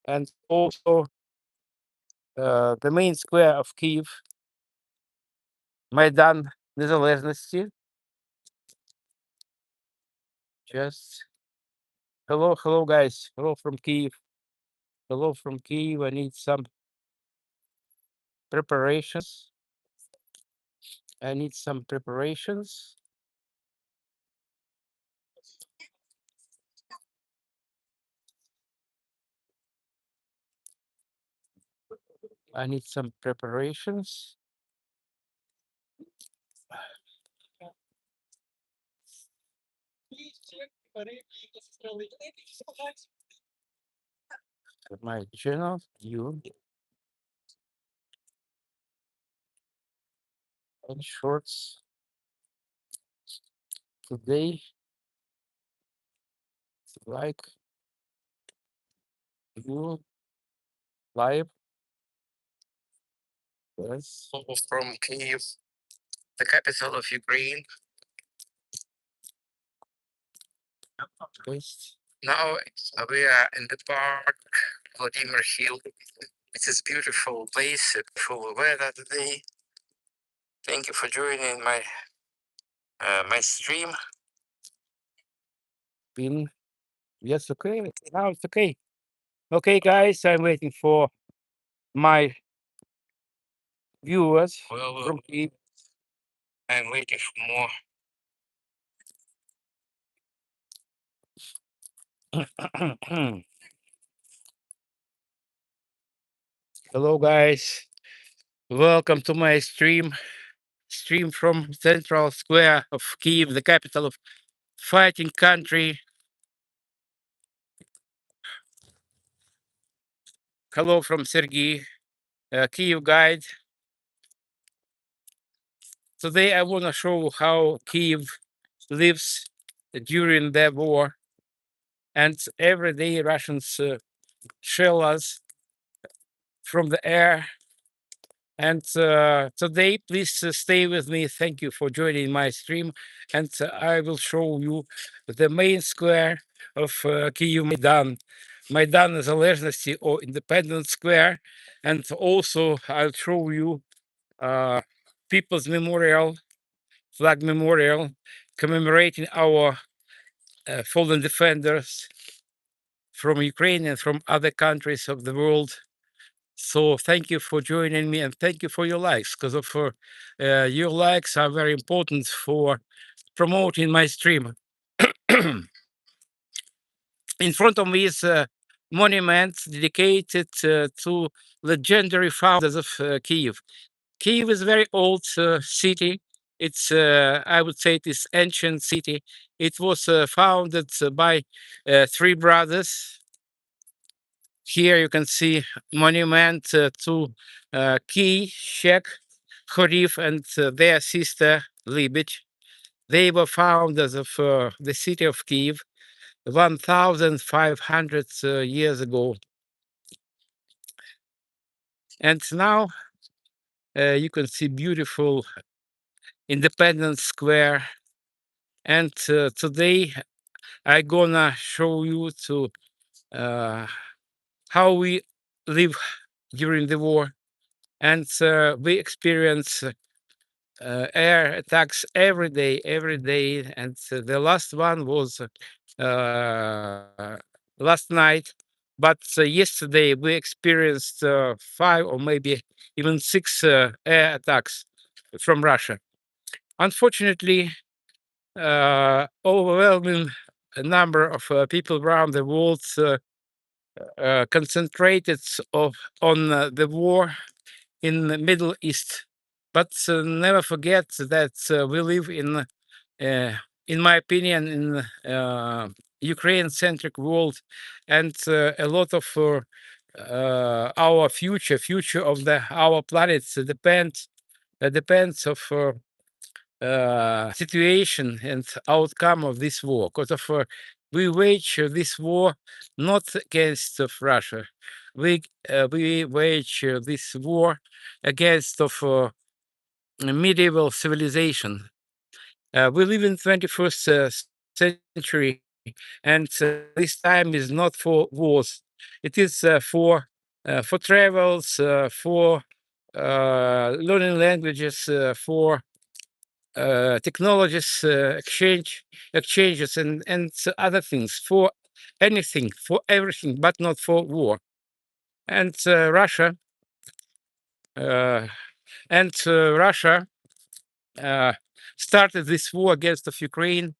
and also the main square of Kyiv, Maidan Незалежності. Just hello guys. Hello from Kyiv. Hello from Kyiv. I need some preparations. I need some preparations. I need some preparations. My journal, you and shorts today, like you live. Yes. From Kyiv, the capital of Ukraine. Yes. Now we are in the park, Vladimir Hill. It is beautiful place, beautiful weather today. Thank you for joining my stream. Been yes, okay. Now it's okay. Okay, guys, I'm waiting for my viewers from Kyiv. I'm waiting for more. Hello, guys. Welcome to my stream. Stream from Central Square of Kyiv, the capital of fighting country. Hello from Sergey, Kyiv guide. Today I want to show how Kyiv lives during the war. And every day Russians shell us from the air. And today, please stay with me. Thank you for joining my stream. And I will show you the main square of Kyiv Maidan. Maidan Незалежності or Independence Square. And also I'll show you People's Memorial, Flag Memorial, commemorating our fallen defenders from Ukraine and from other countries of the world. So thank you for joining me and thank you for your likes, because of your likes are very important for promoting my stream. In front of me is a monument dedicated to legendary founders of Kyiv. Kyiv is a very old city. It's, I would say, it is ancient city. It was founded by three brothers. Here you can see monument to Khrestchatyk, Khoriv, and their sister Libich. They were founders of the city of Kyiv 1,500 years ago. And now you can see beautiful Independence Square. And today I'm gonna show you to how we live during the war. And we experience air attacks every day, and the last one was last night. But yesterday we experienced 5 or maybe even 6 air attacks from Russia. Unfortunately, overwhelming number of people around the world concentrated on the war in the Middle East. But never forget that we live in my opinion, in Ukraine-centric world, and a lot of our future of our planet depends of situation and outcome of this war. Because of we wage this war not against of Russia, we wage this war against of medieval civilization. We live in 21st century, and this time is not for wars. It is for travels, for learning languages, for technologies, exchanges, and other things, for anything, for everything, but not for war. And uh, Russia uh, started this war against of Ukraine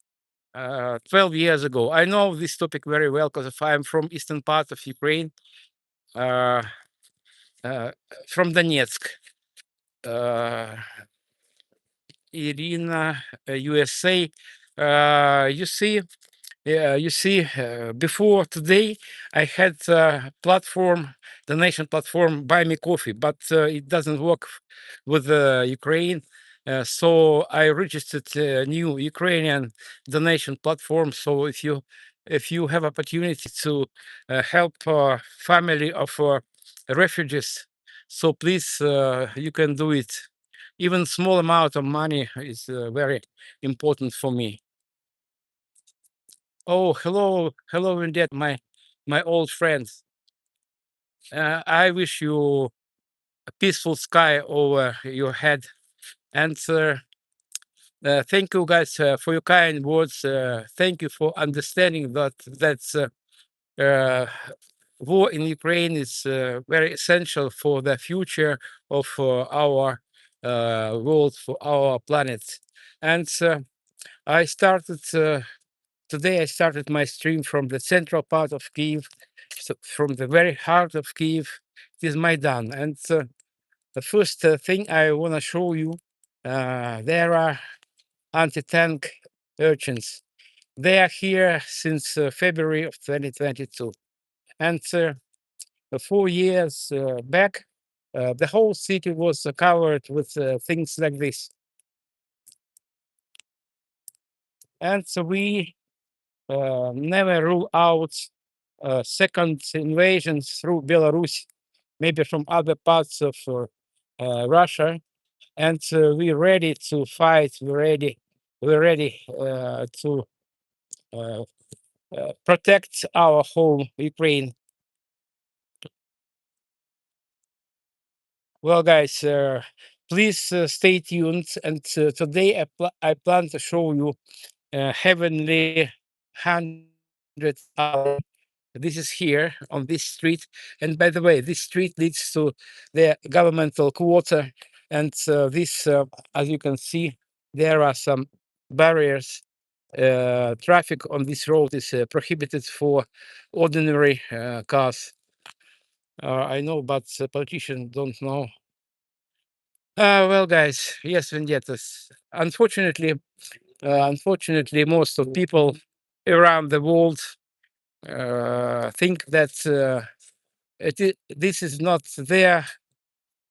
12 years ago. I know this topic very well because I'm from eastern part of Ukraine, uh, uh, from Donetsk. Uh, Irina, USA. You see, before today, I had platform, donation platform, Buy Me Coffee, but it doesn't work with Ukraine. So I registered a new Ukrainian donation platform. So if you have opportunity to help family of refugees, so please you can do it. Even small amount of money is very important for me. Oh, hello, Indeed, my old friends. I wish you a peaceful sky over your head, and thank you guys for your kind words. Thank you for understanding that uh, war in Ukraine is very essential for the future of our world, for our planet. And I started. Today I started my stream from the central part of Kyiv, so from the very heart of Kyiv. It is Maidan, and the first thing I want to show you, there are anti-tank urchins. They are here since February of 2022, and 4 years back, the whole city was covered with things like this, and so we never rule out second invasions through Belarus, maybe from other parts of Russia, and we're ready to fight. We're ready to uh, protect our home, Ukraine. Well, guys, please stay tuned. And today I plan to show you heavenly 100 hour. This is here on this street. And by the way, this street leads to the governmental quarter. And as you can see, there are some barriers. Traffic on this road is prohibited for ordinary cars. I know, but politicians don't know. Well, guys, yes, vendettas. Unfortunately, most of people around the world think that this is not their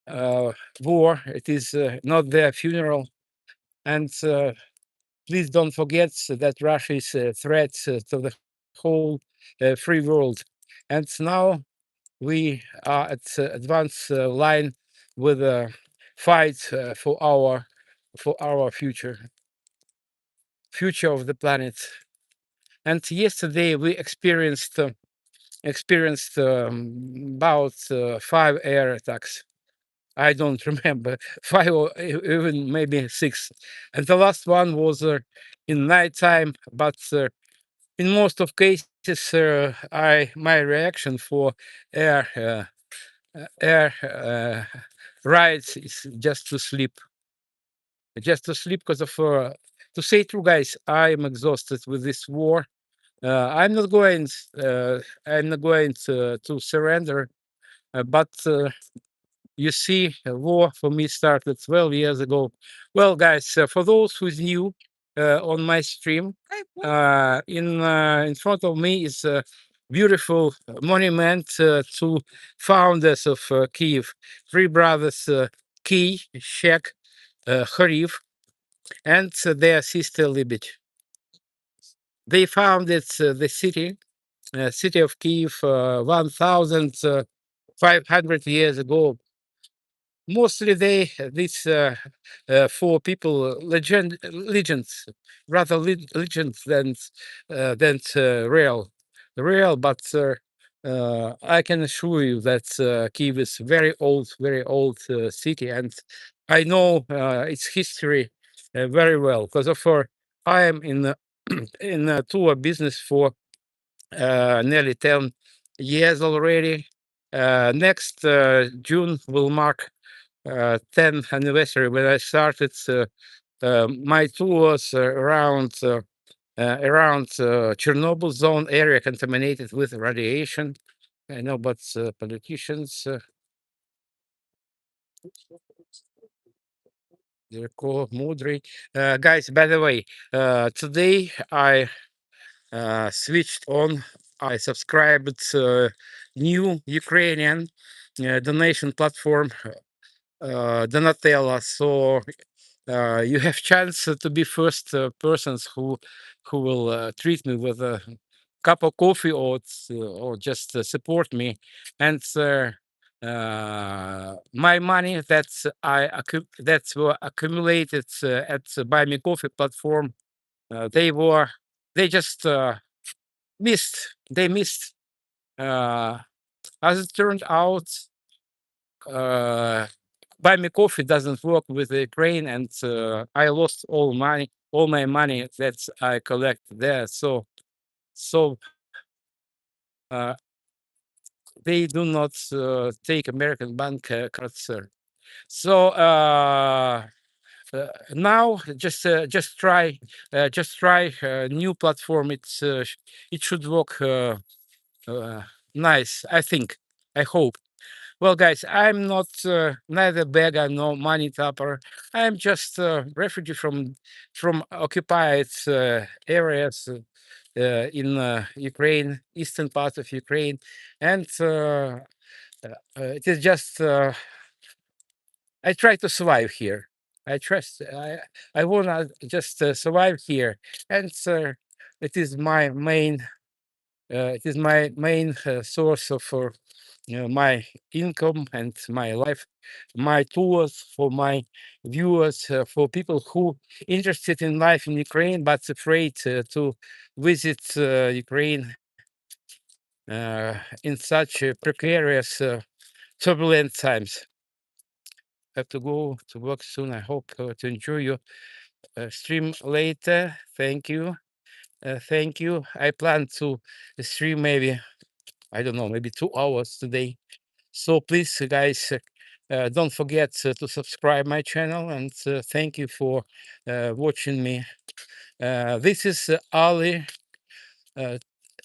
uh, war. It is not their funeral. And please don't forget that Russia is a threat to the whole free world. And now we are at advanced line with a fight for our future of the planet. And yesterday we experienced about 5 air attacks. I don't remember, five or even maybe six. And the last one was in nighttime. But in most of cases, my reaction for air air rides is just to sleep because of. To say true, guys, I am exhausted with this war. I'm not going. I'm not going to surrender. But you see, war for me started 12 years ago. Well, guys, for those who's new on my stream, in front of me is a beautiful monument to founders of Kyiv, three brothers, Khrestchatyk, Khariv, and their sister Libet. They founded the city of Kyiv 1,500 years ago. Mostly these four people, legends, rather legends than real, but I can assure you that Kyiv is very old city, and I know its history very well because of I am in in tour business for nearly 10 years already. Next June will mark 10th anniversary when I started my tours around Chernobyl zone area contaminated with radiation. I know, but politicians, Zirko, Mudry. Guys, by the way, today I switched on. I subscribed new Ukrainian donation platform, Donatella. So you have chance to be first persons who will treat me with a cup of coffee or just support me, and my money that's were accumulated at the Buy Me Coffee platform. They were they just missed. Uh, as it turned out, uh, Buy Me Coffee doesn't work with the Ukraine, and I lost all my money that I collect there. So uh, they do not take American bank cards, sir. So now just try new platform. It should work uh, nice. I think. I hope. Well, guys, I'm not neither beggar nor money tapper. I'm just a refugee from occupied areas in Ukraine, eastern part of Ukraine, and it is just I try to survive here. I wanna just survive here, and it is my main source of my income and my life, my tours for my viewers, for people who interested in life in Ukraine but afraid to visit Ukraine in such precarious, turbulent times. Have to go to work soon. I hope to enjoy your stream later. Thank you. Thank you. I plan to stream maybe, I don't know, maybe 2 hours today. So please, guys, don't forget to subscribe my channel, and thank you for watching me. This is Ali, uh,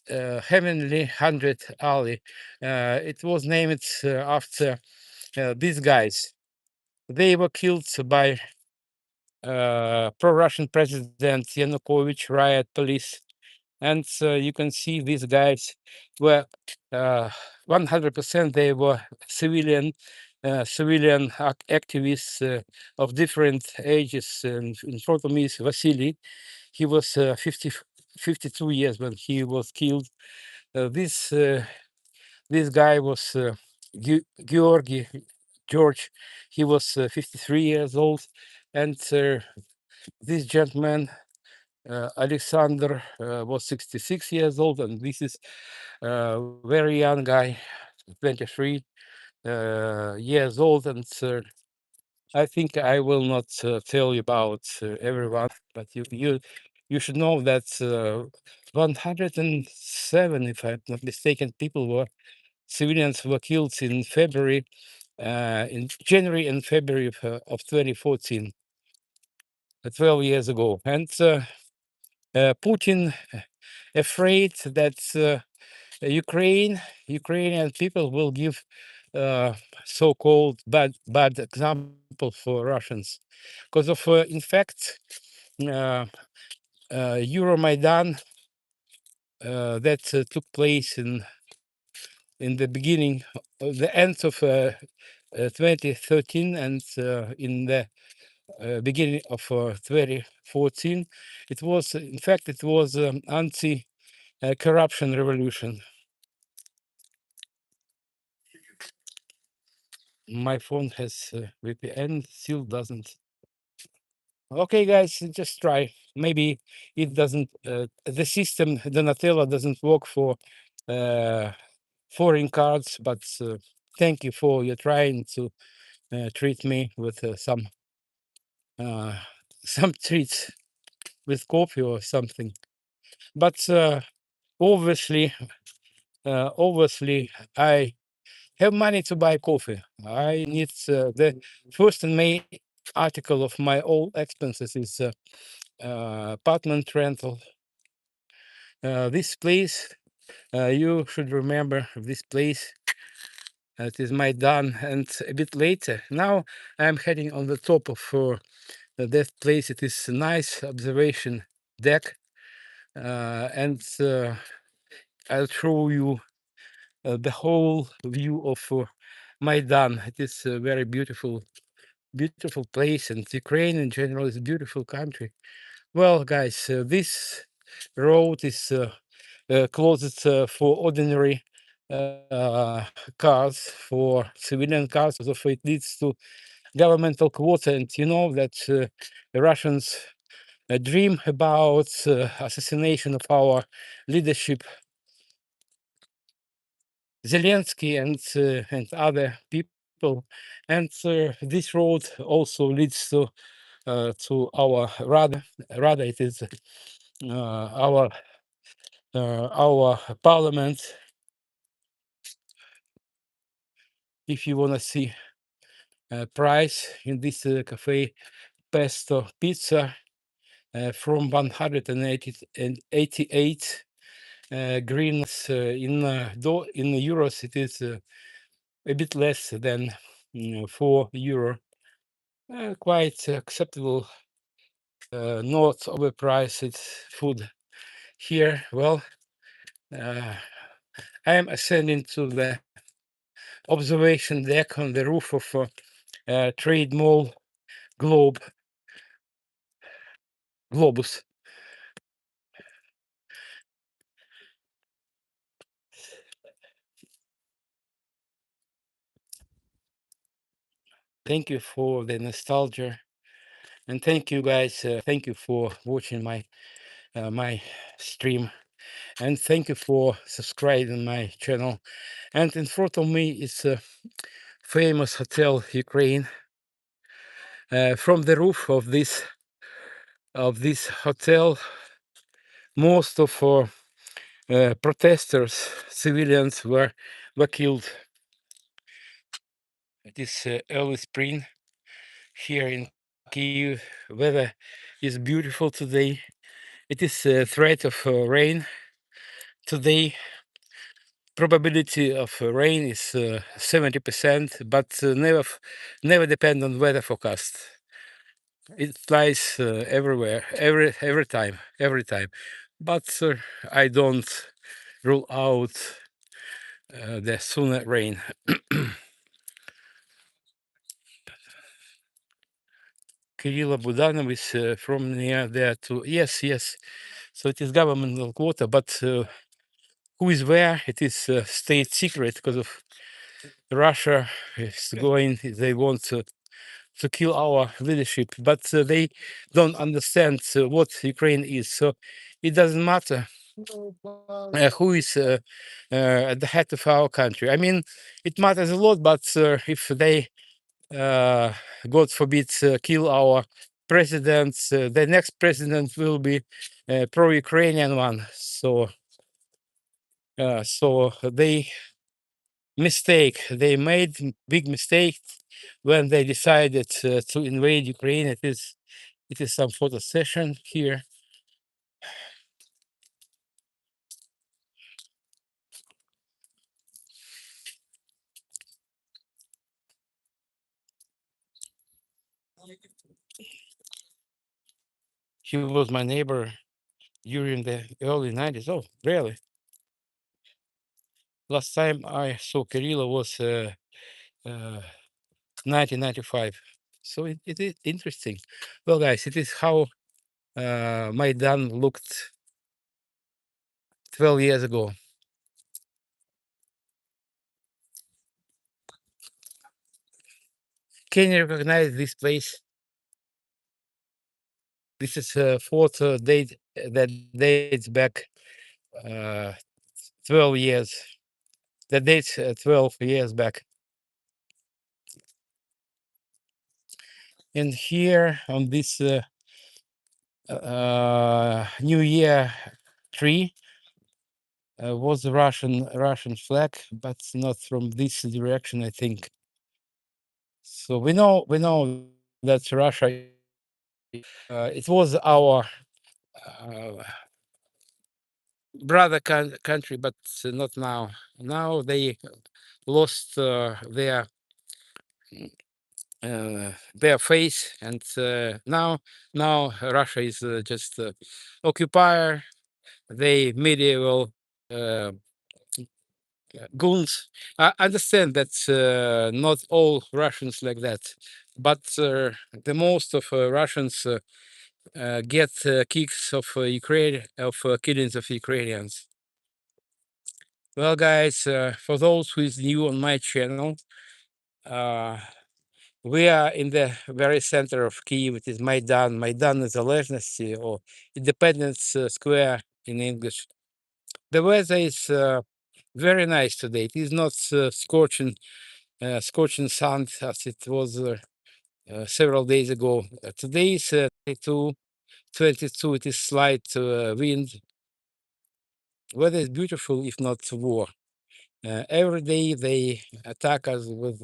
Heavenly 100 Ali. It was named after these guys. They were killed by pro-Russian President Yanukovych riot police, and you can see these guys were 100% they were civilian activists of different ages. And in front of me is Vasily. He was 52 years when he was killed. This guy was Georgi George. He was 53 years old, and this gentleman Alexander was 66 years old, and this is a very young guy, 23 years old. And I think I will not tell you about everyone, but you should know that 107, if I'm not mistaken, people were civilians were killed in January and February of 2014, 12 years ago, and Putin afraid that Ukrainian people will give so-called bad example for Russians, because of in fact uh, Euromaidan that took place in the beginning, the end of 2013, and in the beginning of 2014, it was in fact it was anti-corruption revolution. My phone has VPN, still doesn't. Okay, guys, just try. Maybe it doesn't. The system, Donatello, doesn't work for foreign cards, but thank you for your trying to treat me with uh, some treats with coffee or something. But obviously, obviously, I have money to buy coffee. I need the first and main article of my all expenses is apartment rental. This place, you should remember this place. It is Maidan, and a bit later. Now I'm heading on the top of that place. It is a nice observation deck, and I'll show you the whole view of Maidan. It is a very beautiful, beautiful place, and Ukraine in general is a beautiful country. Well, guys, this road is closed for ordinary cars, for civilian cars, so it leads to governmental quota. And you know that the Russians dream about assassination of our leadership, Zelensky and other people. And this road also leads to our rather it is our parliament. If you want to see price in this cafe, pesto pizza from 188 greens in euros. It is a bit less than €4. Quite acceptable, not overpriced food here. Well, I am ascending to the observation deck on the roof of Trade Mall Globus. Thank you for the nostalgia, and thank you guys. Thank you for watching my stream, and thank you for subscribing my channel. And in front of me is a famous hotel Ukraine. From the roof of this hotel, most of protesters, civilians were killed. It is early spring here in Kyiv. Weather is beautiful today. It is a threat of rain today. Probability of rain is 70%, but never depend on weather forecast. It flies everywhere, every time. But I don't rule out the sooner rain. Kirill Budanov is from near there to yes. So it is governmental quota, but who is where? It is state secret because of Russia is going. They want to kill our leadership, but they don't understand what Ukraine is. So it doesn't matter who is at the head of our country. I mean, it matters a lot, but if they, God forbid, kill our president, the next president will be pro-Ukrainian one. So they made big mistake when they decided to invade Ukraine. It is some photo session here. He was my neighbor during the early 90s. Oh, really? Last time I saw Kirilla was 1995. So it is interesting. Well, guys, it is how Maidan looked 12 years ago. Can you recognize this place? This is a photo that dates back uh, 12 years. the date 12 years back. And here on this New Year tree was a Russian flag, but not from this direction, I think. So we know that Russia. It was our uh, brother country, but not now. Now they lost their face, and now Russia is just occupier. They medieval uh, goons. I understand that not all Russians like that, but the most of Russians get kicks of Ukraine of killings of Ukrainians. Well, guys, for those who is new on my channel, uh, we are in the very center of Kyiv. It is Maidan, Maidan Незалежності, or Independence Square in English. The weather is very nice today. It is not scorching sun as it was several days ago. Today is 22. It is slight wind. Weather is beautiful, if not war. Every day they attack us with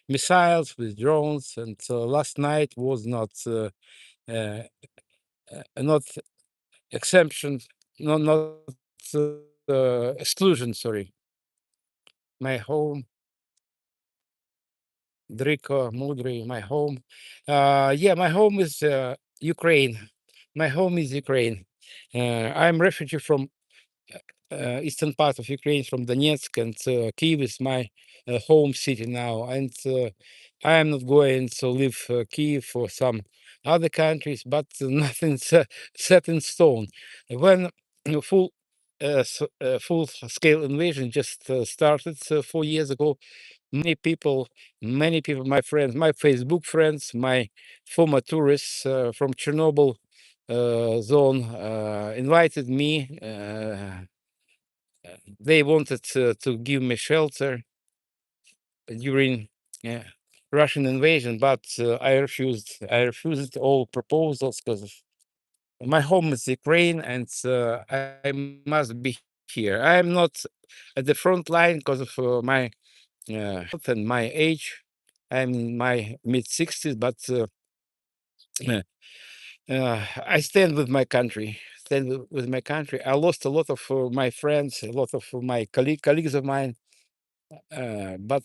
missiles, with drones, and last night was uh, not exemption, not exclusion. Sorry, my home, Driko, Mudry, my home. Yeah, my home is Ukraine. My home is Ukraine. I'm refugee from eastern part of Ukraine, from Donetsk, and Kyiv is my home city now. And I am not going to leave Kyiv for some other countries, but nothing's set in stone. When full scale invasion just started 4 years ago, many people, my friends, my Facebook friends, my former tourists from Chernobyl zone invited me. They wanted to give me shelter during uh, Russian invasion, but I refused. I refused all proposals because my home is Ukraine, and I must be here. I am not at the front line because of my health and my age. I'm in my mid 60s, but I stand with my country. Stand with my country. I lost a lot of my friends, a lot of my colleagues of mine, but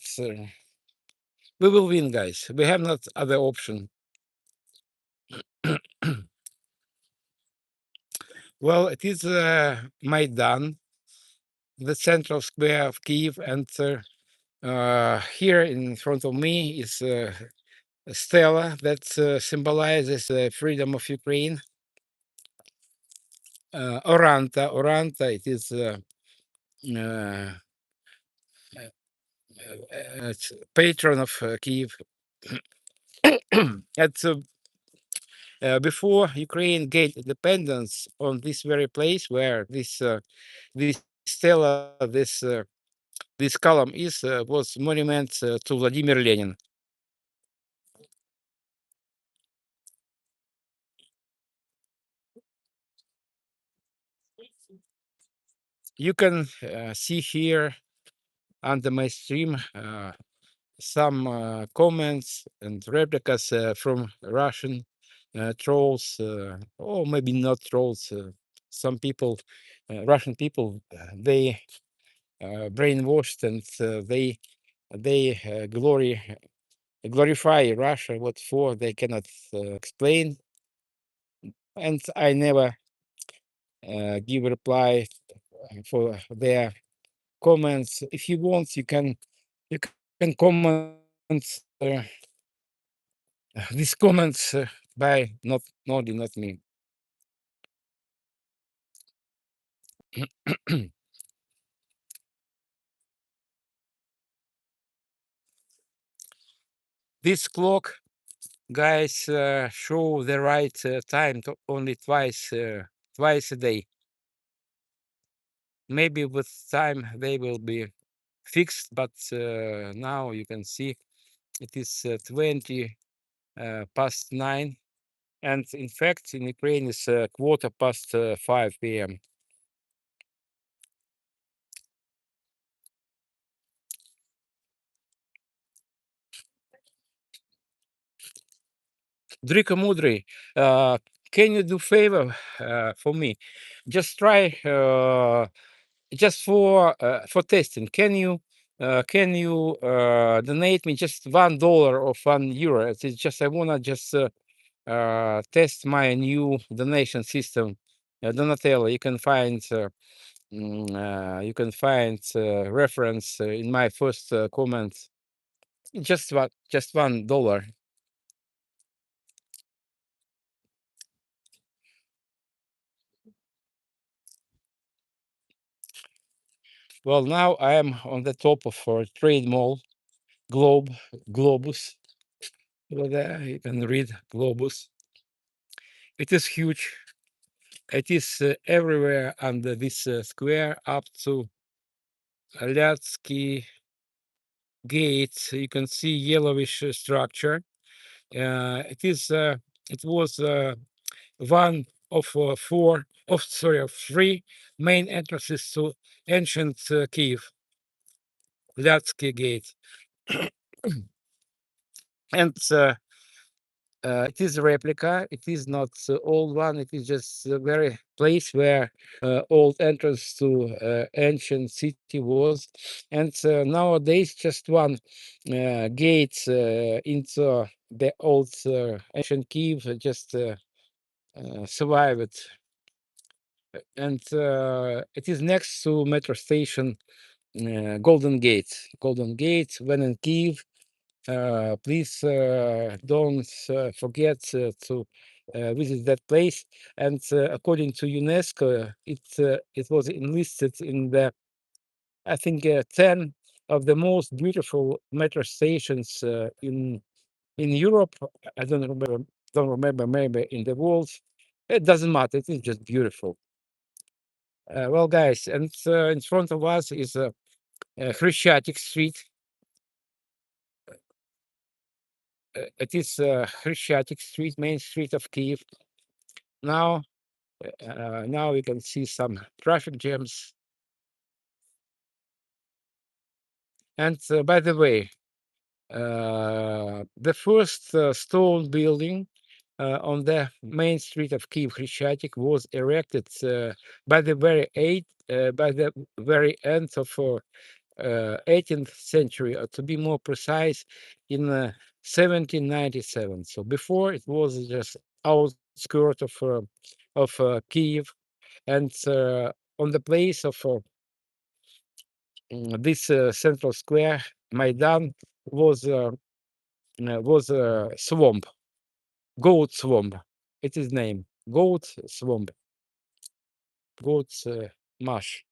we will win, guys. We have not other option. Well, it is Maidan, the central square of Kyiv, and here in front of me is a stela that symbolizes the freedom of Ukraine. Oranta, it is uh, it's patron of Kyiv. It's before Ukraine gained independence, on this very place where this stela, this column is was monument to Vladimir Lenin. You can see here under my stream some comments and replicas from Russian trolls, or maybe not trolls. Some people, Russian people, they brainwashed, and they glorify Russia. What for? They cannot explain, and I never give reply for their comments. If you want, you can comment uh, these comments by not me. This clock, guys, show the right time only twice a day. Maybe with time they will be fixed, but now you can see it is 20 past 9, and in fact in Ukraine it's quarter past 5 p.m. Drika Mudri, can you do favor for me? Just try just for testing. Can you donate me just $1 or €1? It's just I wanna just test my new donation system. Donatello, you can find reference in my first comment. Just $1. Well, now I am on the top of a trade mall, Globus. Over there you can read Globus. It is huge. It is everywhere under this square up to Alyatsky Gate. You can see yellowish structure. It was one of three main entrances to ancient Kyiv, Lyatsky Gate, and it is a replica. It is not old one. It is just a very place where old entrance to ancient city was, and nowadays just one gate into the old ancient Kiev just survived, and it is next to metro station Golden Gate. Golden Gate. When in Kiev, please don't forget to visit that place. And according to UNESCO, it was enlisted in the, I think, 10 of the most beautiful metro stations in Europe. I don't remember, maybe in the world. It doesn't matter. It is just beautiful. Well, guys, and in front of us is Khrestchatyk Street. It is Khrestchatyk Street, main street of Kiev. Now we can see some traffic jams. And by the way, the first stone building on the main street of Kiev, Khrestchatyk, was erected by the very end of 18th century, or to be more precise, in 1797. So before it was just outskirt of Kiev, and on the place of this central square, Maidan was a swamp, goat swamp. It is name goat swamp, goat marsh.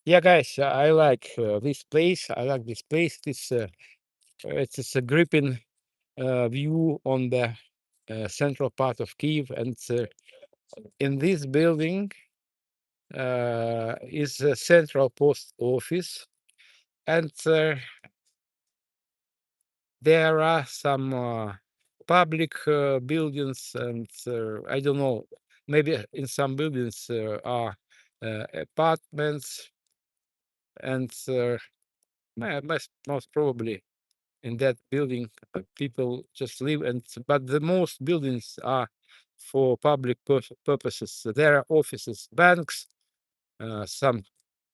Yeah, guys, I like this place. I like this place. It's a gripping view on the central part of Kiev, and in this building is a central post office, and there are some public buildings, and I don't know, maybe in some buildings are apartments, and most probably in that building people just live, and but the most buildings are for public purposes. There are offices, banks, some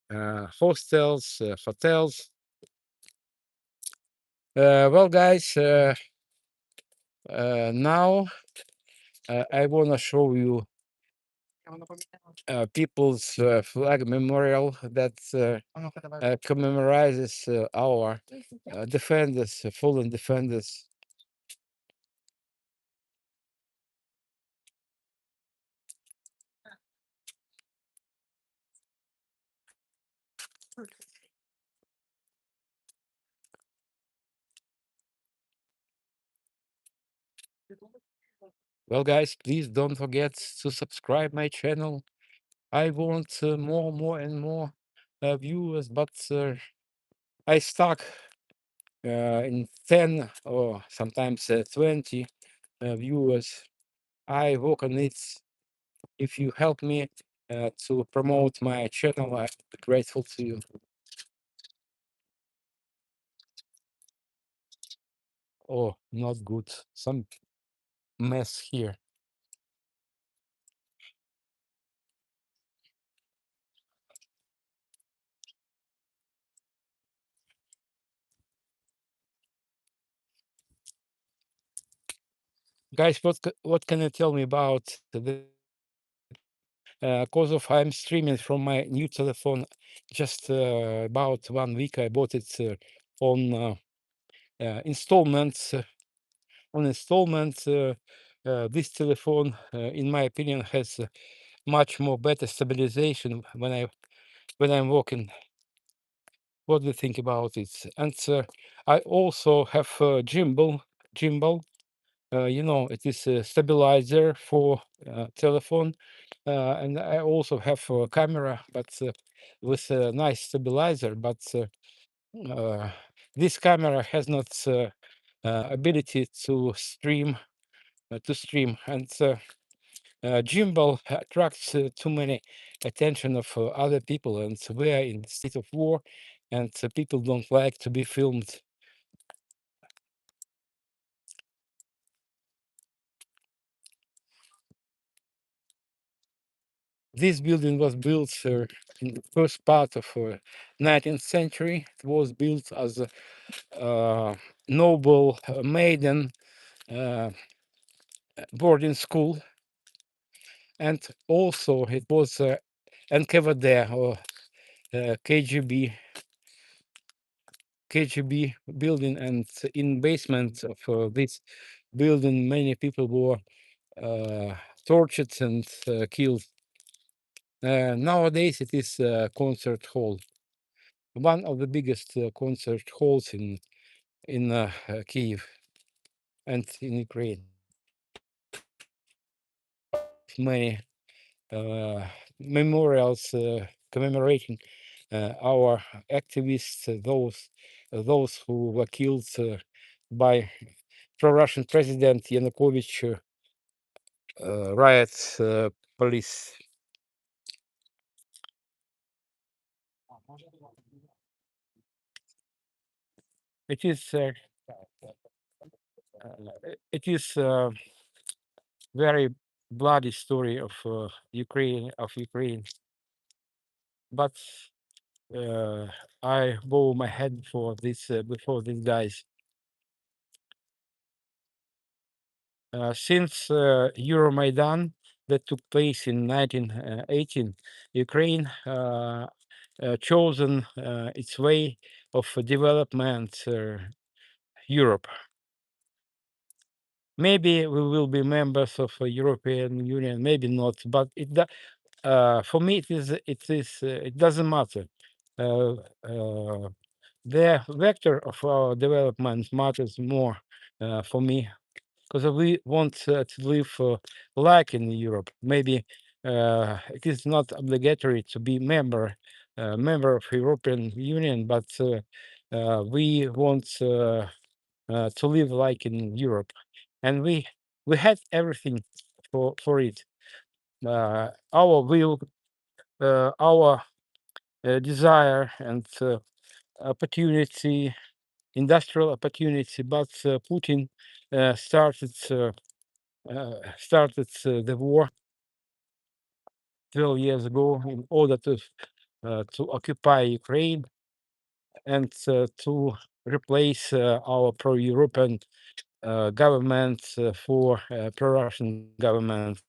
hostels, hotels. Well, guys, now I want to show you people's flag memorial that commemorizes our defenders, fallen defenders. Well, guys, please don't forget to subscribe my channel. I want more and more viewers, but I stuck in 10 or sometimes 20 viewers. I work on it. If you help me to promote my channel, I'm grateful to you. Oh, not good. Some mess here. Guys, what can you tell me about the cause of I'm streaming from my new telephone just about 1 week. I bought it on installments. On installments, this telephone, in my opinion, has much more better stabilization when I'm walking. What do you think about it? And I also have a gimbal. It is a stabilizer for telephone, and I also have a camera, but with a nice stabilizer. But this camera has not ability to stream, and gimbal attracts too many attention of other people, and we are in state of war, and people don't like to be filmed. This building was built in the first part of 19th century. It was built as a noble maiden uh, boarding school, and also it was NKVD or KGB building, and in basement of this building, many people were tortured and killed. Nowadays, it is a concert hall, one of the biggest concert halls in Kyiv and in Ukraine. Many memorials commemorating our activists, those who were killed by pro-Russian President Yanukovych riot police. It is very bloody story of Ukraine, but uh, I bow my head for this before these guys. Since Euromaidan that took place in 1918, Ukraine chosen its way of development, Europe. Maybe we will be members of a European Union, maybe not, but for me it doesn't matter. Uh, uh, the vector of our development matters more for me, because we want to live like in Europe. Maybe it is not obligatory to be member of European Union, but we want to live like in Europe, and we had everything for it. Our will, our desire, and opportunity, industrial opportunity. But Putin started the war 12 years ago in order to occupy Ukraine and to replace our pro-European government for pro-Russian government.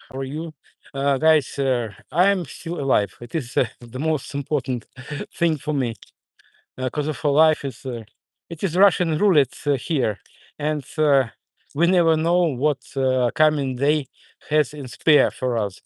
How are you? Guys, I am still alive. It is the most important thing for me, because of our life is it is Russian roulette here, and we never know what coming day has in spare for us.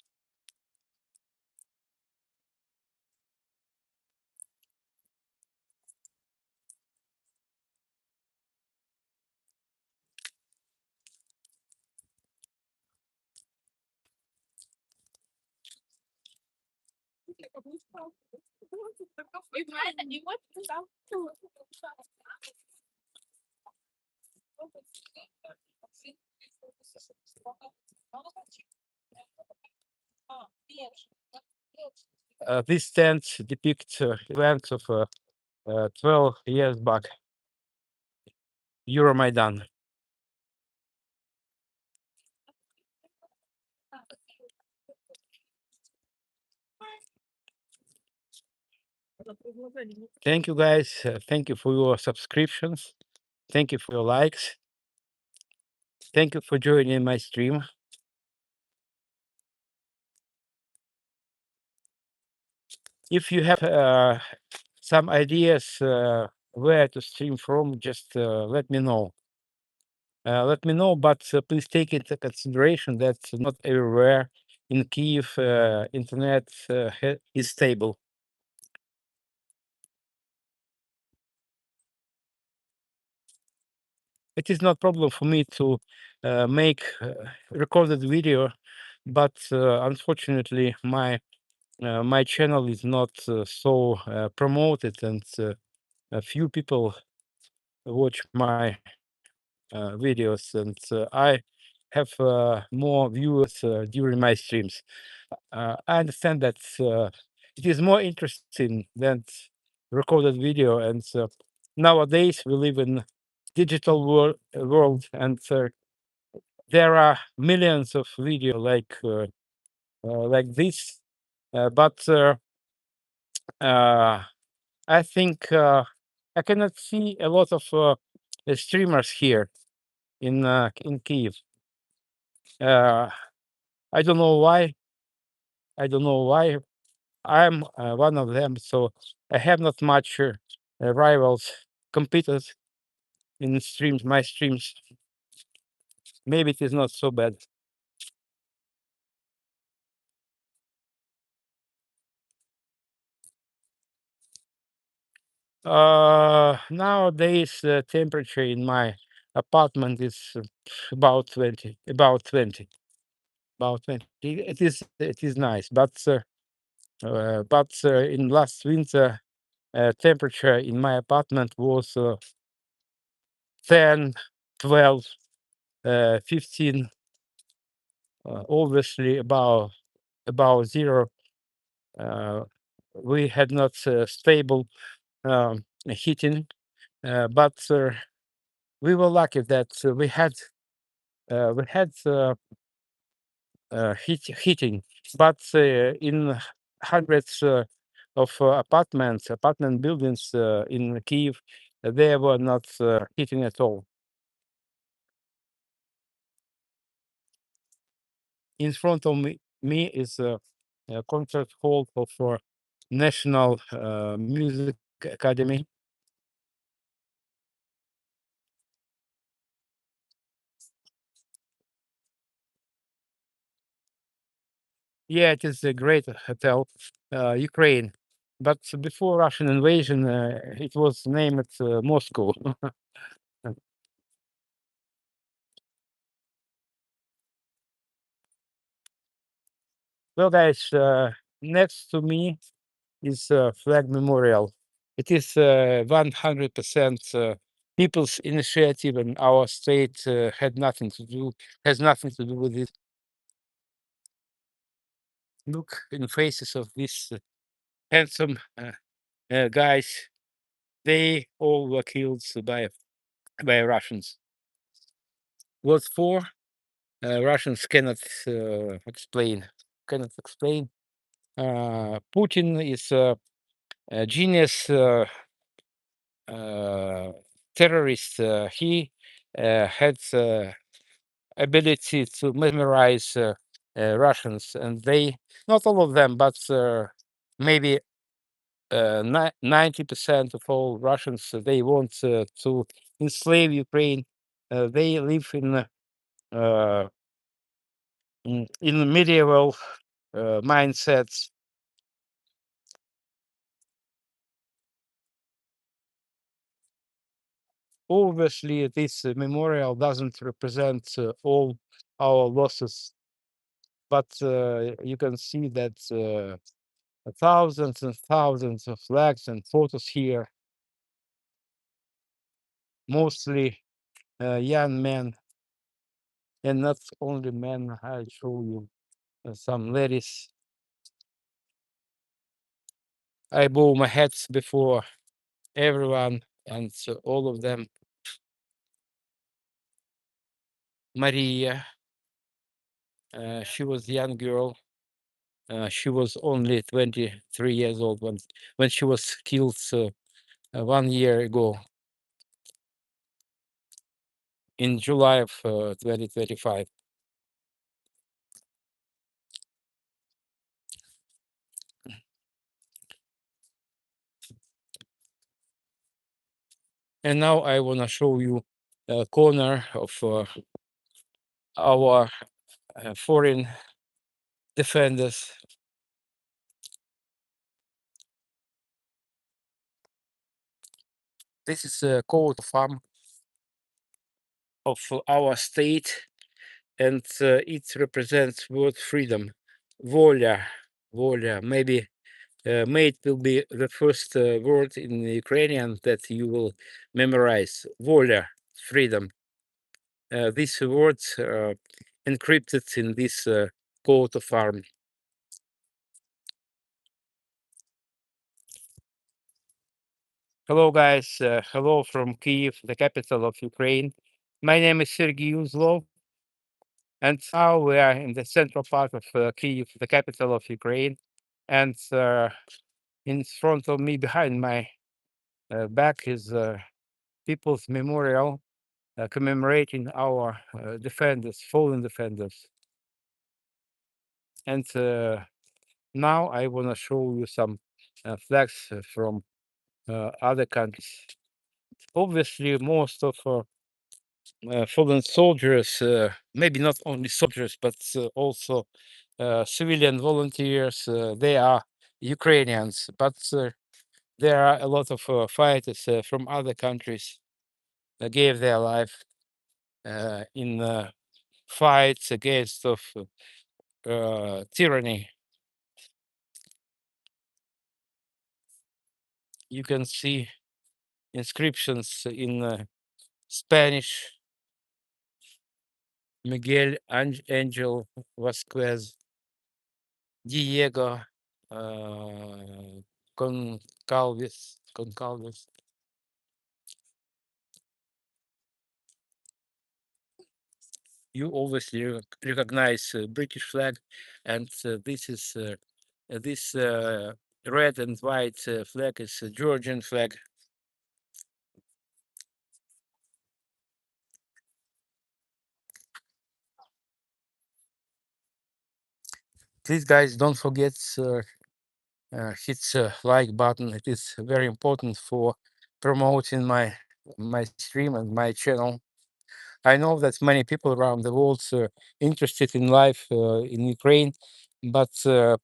These stands depict events of 12 years back, Euromaidan. Thank you, guys. Thank you for your subscriptions. Thank you for your likes. Thank you for joining my stream. If you have some ideas where to stream from, just let me know. But please take into consideration that not everywhere in Kyiv internet is stable. It is not problem for me to make recorded video, but unfortunately my channel is not so promoted, and a few people watch my videos, and I have more viewers during my streams. I understand that it is more interesting than recorded video, and nowadays we live in digital world, and there are millions of video like this, but I think I cannot see a lot of streamers here in Kyiv. Uh, I don't know why. I don't know why. I'm one of them, so I have not much rivals, competitors in streams. My streams. Maybe it is not so bad. Nowadays, the temperature in my apartment is about 20, about 20, about 20. It is nice, but in last winter, temperature in my apartment was 10, 12, 15, obviously about zero. We had not stable heating, but we were lucky that we had heating, but in hundreds of apartment buildings in Kyiv, they were not heating at all. In front of me is a concert hall of National Music Academy. Yeah, it is a great hotel, Ukraine. But before Russian invasion, it was named Moscow. Well, guys, next to me is Flag Memorial. It is 100% people's initiative, and our state has nothing to do with it. Look in faces of these handsome guys. They all were killed by Russians. What for? Russians cannot explain. Cannot explain. Putin is a genius terrorist. He had ability to mesmerize Russians, and they, not all of them, but maybe 90% of all Russians, they want to enslave Ukraine. They live uh, in medieval mindsets. Obviously, this memorial doesn't represent all our losses, but you can see that thousands and thousands of flags and photos here, mostly young men, and not only men. I'll show you some ladies. I bow my hats before everyone, and so all of them. Maria, she was a young girl. She was only 23 years old when she was killed 1 year ago in July of 2025. And now I want to show you a corner of our foreign defenders. This is a coat of arm of our state, and it represents word freedom, voля, voля. Maybe it will be the first word in Ukrainian that you will memorize. Voля, freedom. These words encrypted in this coat of arms. Hello, guys. Hello from Kyiv, the capital of Ukraine. My name is Sergey Uzlov, and now we are in the central part of Kyiv, the capital of Ukraine. And in front of me, behind my back, is People's Memorial commemorating our defenders, fallen defenders. And now I want to show you some flags from other countries. Obviously, most of fallen soldiers, maybe not only soldiers, but also civilian volunteers, they are Ukrainians, but there are a lot of fighters from other countries that gave their life in fights against of tyranny. You can see inscriptions in Spanish. Miguel Angel Vasquez, Diego Concalves. You obviously recognize British flag, and this red and white flag is a Georgian flag. Please, guys, don't forget hit like button. It is very important for promoting my stream and my channel. I know that many people around the world are interested in life in Ukraine, but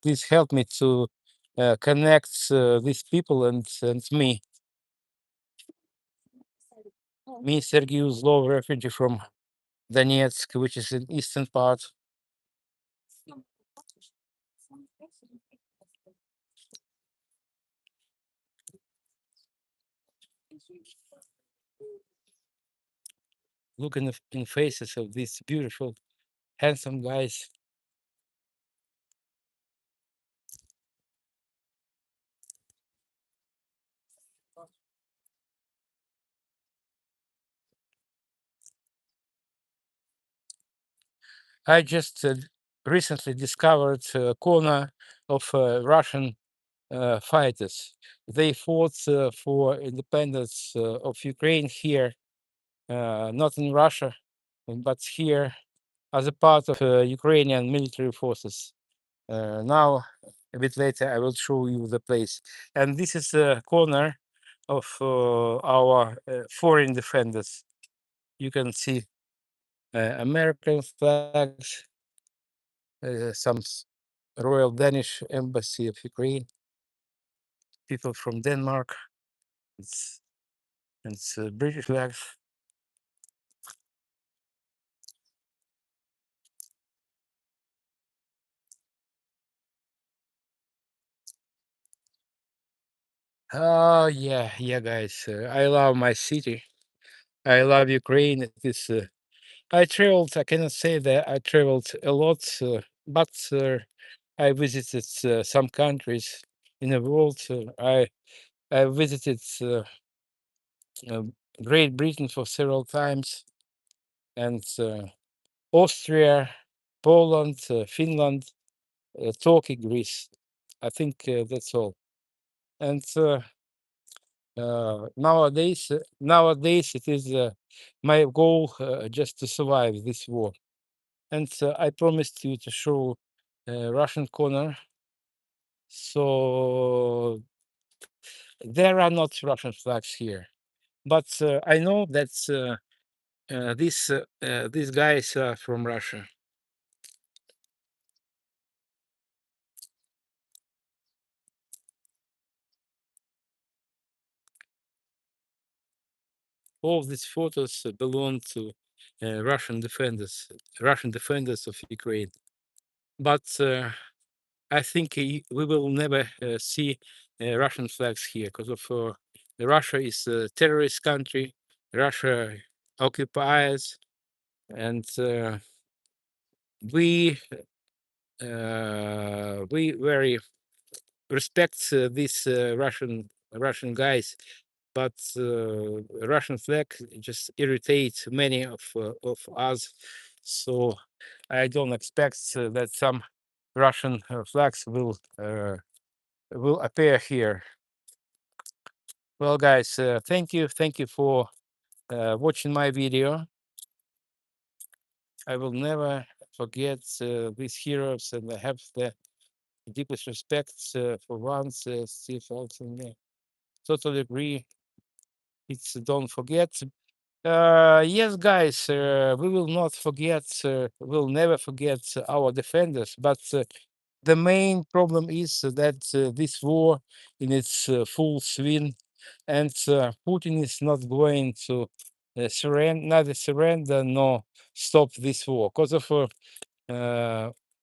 please help me to connect these people and me. Me, Sergey Uzlov, refugee from Donetsk, which is in eastern part. Look in faces of these beautiful, handsome guys. I just recently discovered a corner of Russian fighters. They fought for independence of Ukraine here, not in Russia, but here as a part of Ukrainian military forces. Now, a bit later, I will show you the place. And this is a corner of our foreign defenders. You can see American flags, some Royal Danish Embassy of Ukraine, people from Denmark, it's British flags. Oh yeah, guys. I love my city. I love Ukraine. It is. I traveled. I cannot say that I traveled a lot, but I visited some countries in the world. I visited uh, Great Britain for several times, and Austria, Poland, Finland, Turkey, Greece. I think that's all. And nowadays it is my goal just to survive this war. And I promised you to show Russian corner. So there are not Russian flags here, but I know that these guys are from Russia. All these photos belong to Russian defenders of Ukraine. But I think we will never see Russian flags here because of Russia is a terrorist country. Russia occupies, and we we very respect these Russian guys, but Russian flag just irritates many of us. So I don't expect that some Russian flags will appear here. Well, guys, thank you for watching my video. I will never forget these heroes, and I have the deepest respect for once. Steve Olsen. Totally agree. It's don't forget. Yes, guys, we will not forget. We'll never forget our defenders. But the main problem is that this war in its full swing, and Putin is not going to surrender, neither surrender nor stop this war because of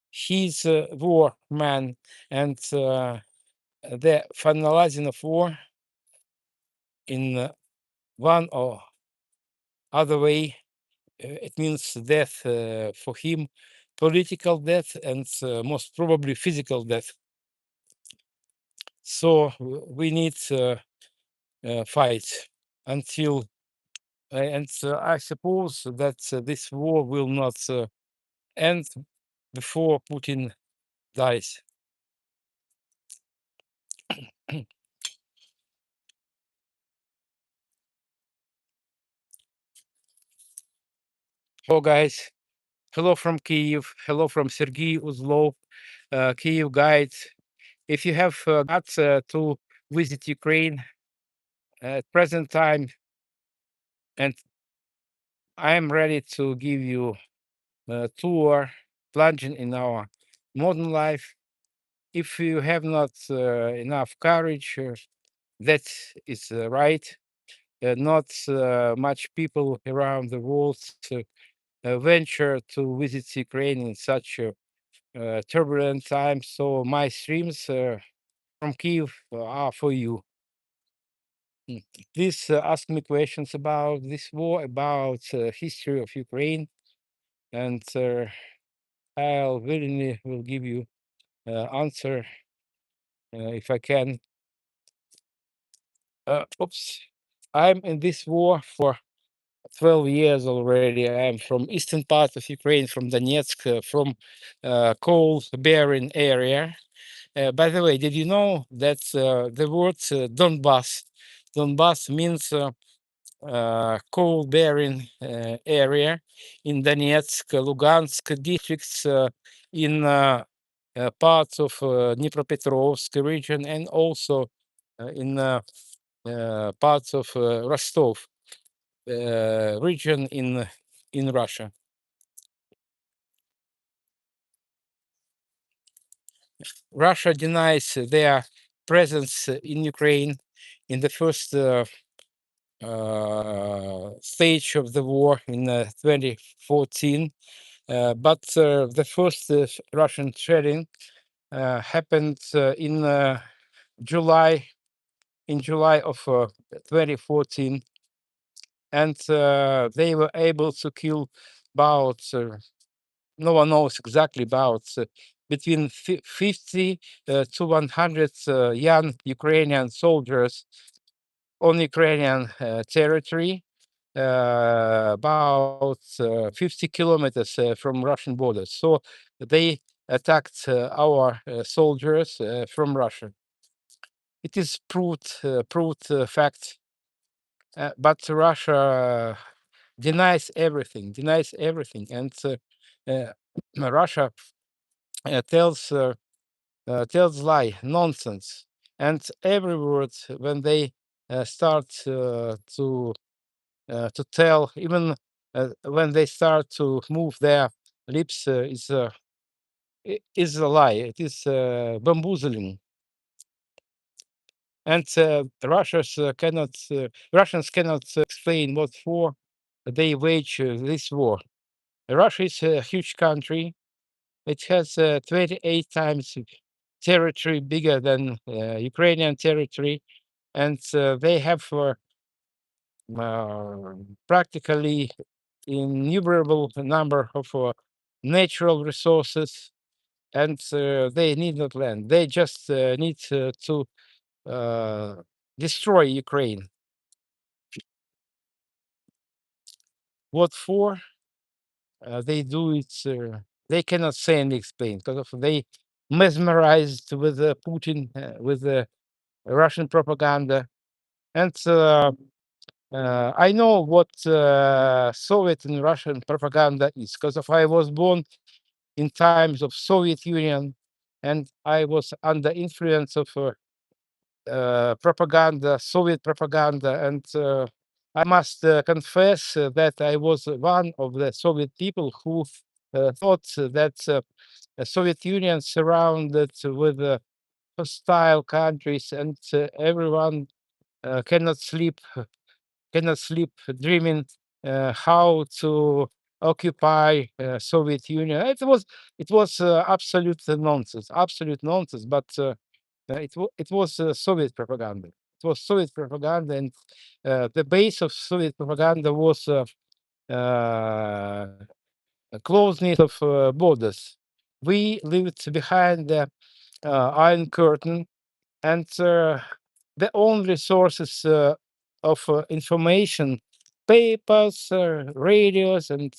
he's a war man, and the finalizing of war in one or other way, it means death for him, political death, and most probably physical death. So we need fight until, and I suppose that this war will not end before Putin dies. Hello, guys. Hello from Kyiv. Hello from Sergei Uzlov, Kyiv guide. If you have got to visit Ukraine at present time, and I am ready to give you a tour plunging in our modern life. If you have not enough courage, that is right. Not much people around the world venture to visit Ukraine in such turbulent times. So my streams from Kiev are for you. Please ask me questions about this war, about history of Ukraine, and I'll willingly will give you answer if I can. Oops, I'm in this war for 12 years already. I'm from eastern part of Ukraine, from Donetsk, from coal-bearing area. By the way, did you know that the word Donbas means coal-bearing area in Donetsk, Lugansk districts, in parts of Dnipropetrovsk region, and also in parts of Rostov region in Russia. Russia denies their presence in Ukraine in the first stage of the war in 2014. But the first Russian shelling happened in July in July of 2014, and they were able to kill about no one knows exactly about between 50 to 100 young Ukrainian soldiers on Ukrainian territory, about 50 kilometers from Russian borders. So they attacked our soldiers from Russia. It is proved fact, but Russia denies everything, and uh, Russia tells lie, nonsense, and every word when they start to tell, even when they start to move their lips, is a lie. It is bamboozling, and Russians cannot explain what for they wage this war. Russia is a huge country. It has 28 times territory bigger than Ukrainian territory, and they have uh, practically innumerable number of natural resources, and they need not land. They just need to uh, destroy Ukraine. What for? They do it. They cannot say and explain because of they mesmerized with Putin, with the Russian propaganda, and I know what Soviet and Russian propaganda is because of I was born in times of Soviet Union, and I was under influence of propaganda, Soviet propaganda, and I must confess that I was one of the Soviet people who thought that the Soviet Union surrounded with hostile countries, and everyone cannot sleep dreaming how to occupy Soviet Union. It was absolute nonsense. But it was Soviet propaganda. It was Soviet propaganda, and the base of Soviet propaganda was uh, closeness of borders. We lived behind the Iron Curtain, and the only sources of information, papers, radios, and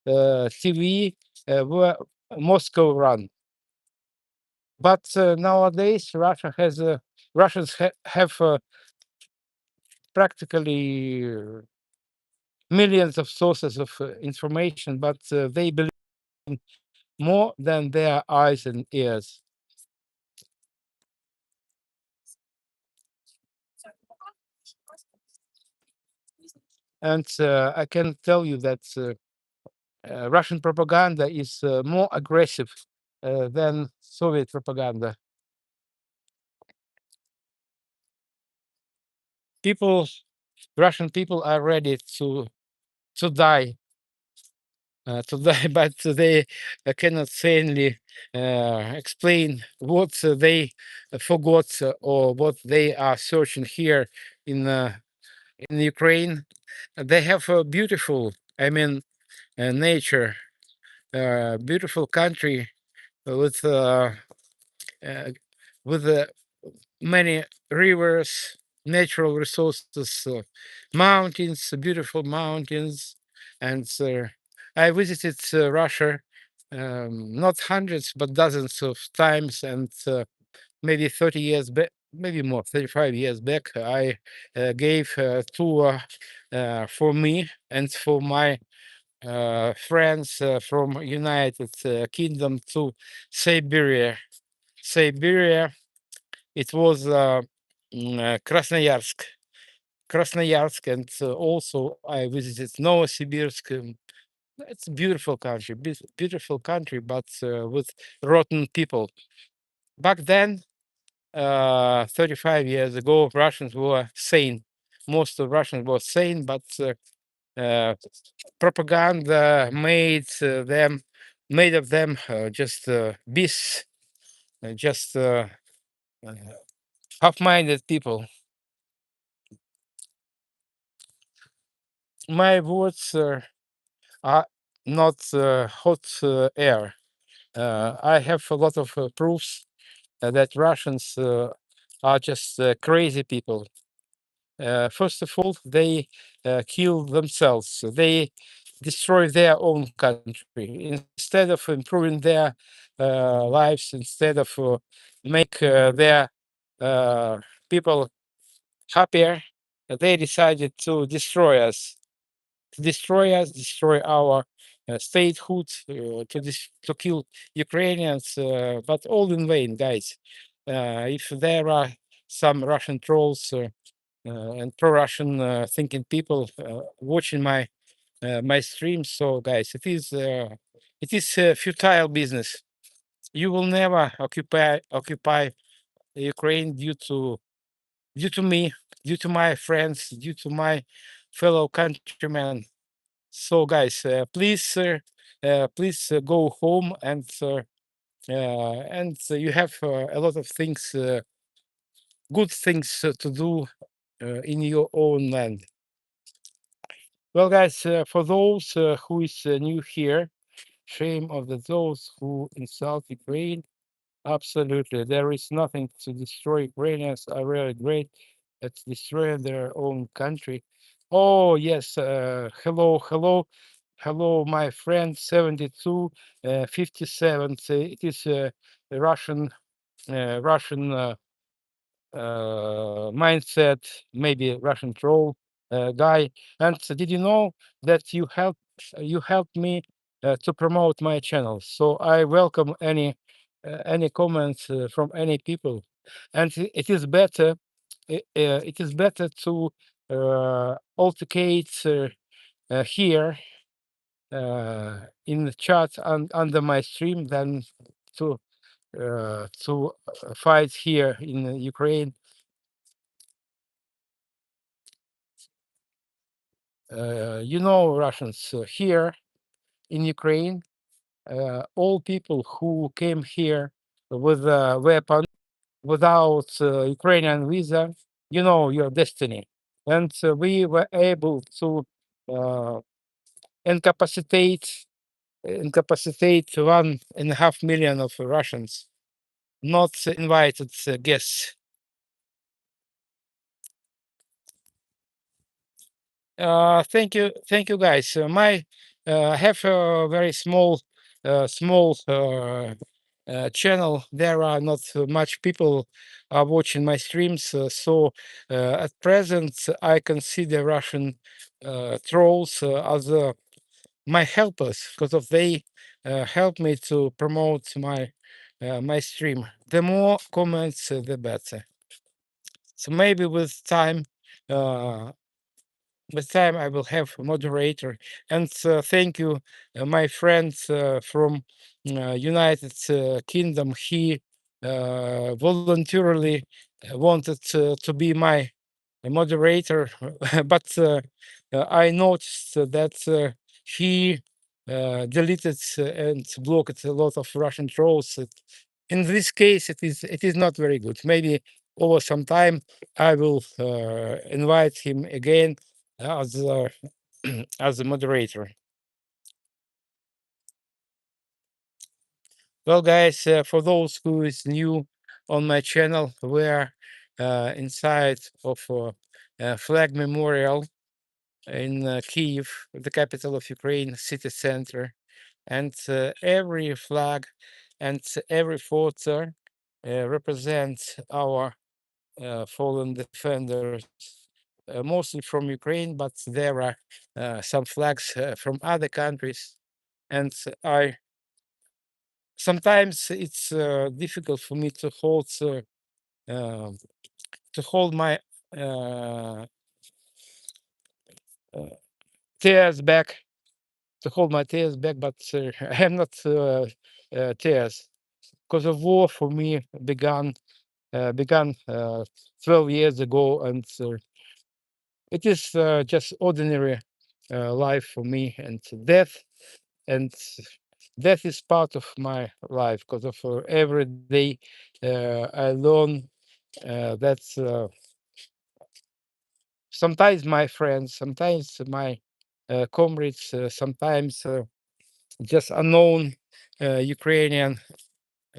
TV were Moscow run. But nowadays, Russians have practically millions of sources of information, but they believe more than their eyes and ears. And I can tell you that Russian propaganda is more aggressive than Soviet propaganda. People, Russian people are ready to die, but they cannot sanely explain what they forgot or what they are searching here in Ukraine. They have a beautiful, I mean, nature, beautiful country with uh, with many rivers, natural resources, mountains, beautiful mountains, and I visited Russia not hundreds but dozens of times, and maybe 30 years back, maybe more, 35 years back, I gave a tour for me and for my friends from United Kingdom to Siberia. Siberia, it was Krasnoyarsk, and also I visited Novosibirsk. It's a beautiful country, beautiful country, but with rotten people. Back then, 35 years ago, Russians were sane. Most of Russians were sane, but uh, propaganda made of them just beasts, just uh, half-minded people. my words are not hot air. I have a lot of proofs that Russians are just crazy people. First of all, they kill themselves. So they destroy their own country instead of improving their lives, instead of make their uh, people happier. They decided to destroy us, destroy our statehood, to kill Ukrainians, but all in vain, guys. If there are some Russian trolls and pro-Russian thinking people watching my streams, so guys, it is futile business. You will never occupy Ukraine due to me, due to my friends, due to my fellow countrymen. So, guys, please go home and you have a lot of things, good things to do in your own land. Well, guys, for those who is new here, shame of those who insult Ukraine. Absolutely, there is nothing to destroy. Ukrainians are really great at destroying their own country. Oh yes, hello, my friend 72 57. It is a Russian mindset, maybe Russian troll guy. And did you know that you helped me to promote my channel? So I welcome any comments from any people, and it is better. It is better to altercate here in the chat under my stream than to fight here in Ukraine. You know, Russians here in Ukraine, all people who came here with a weapon without Ukrainian visa, you know your destiny. And we were able to uh, incapacitate 1.5 million of Russians, not invited guests. Thank you, guys. I have a very small channel. There are not much people are watching my streams, so at present I consider Russian trolls as my helpers because of they help me to promote my stream. The more comments, the better. So maybe uh, with time I will have a moderator. And thank you, my friends from United Kingdom. He voluntarily wanted to be my moderator, but I noticed that he deleted and blocked a lot of Russian trolls. In this case, it is not very good. Maybe over some time I will invite him again as a, as a moderator. Well, guys, for those who is new on my channel, we're inside of Flag Memorial in Kyiv, the capital of Ukraine, city center, and every flag and every photo represents our fallen defenders, mostly from Ukraine, but there are some flags from other countries. And I sometimes it's difficult for me uh, to hold my uh, uh, tears back, but I am not tears because the war for me began 12 years ago, and it is just ordinary life for me, and death is part of my life because of every day I learn that sometimes my friends, sometimes my comrades, sometimes just unknown Ukrainian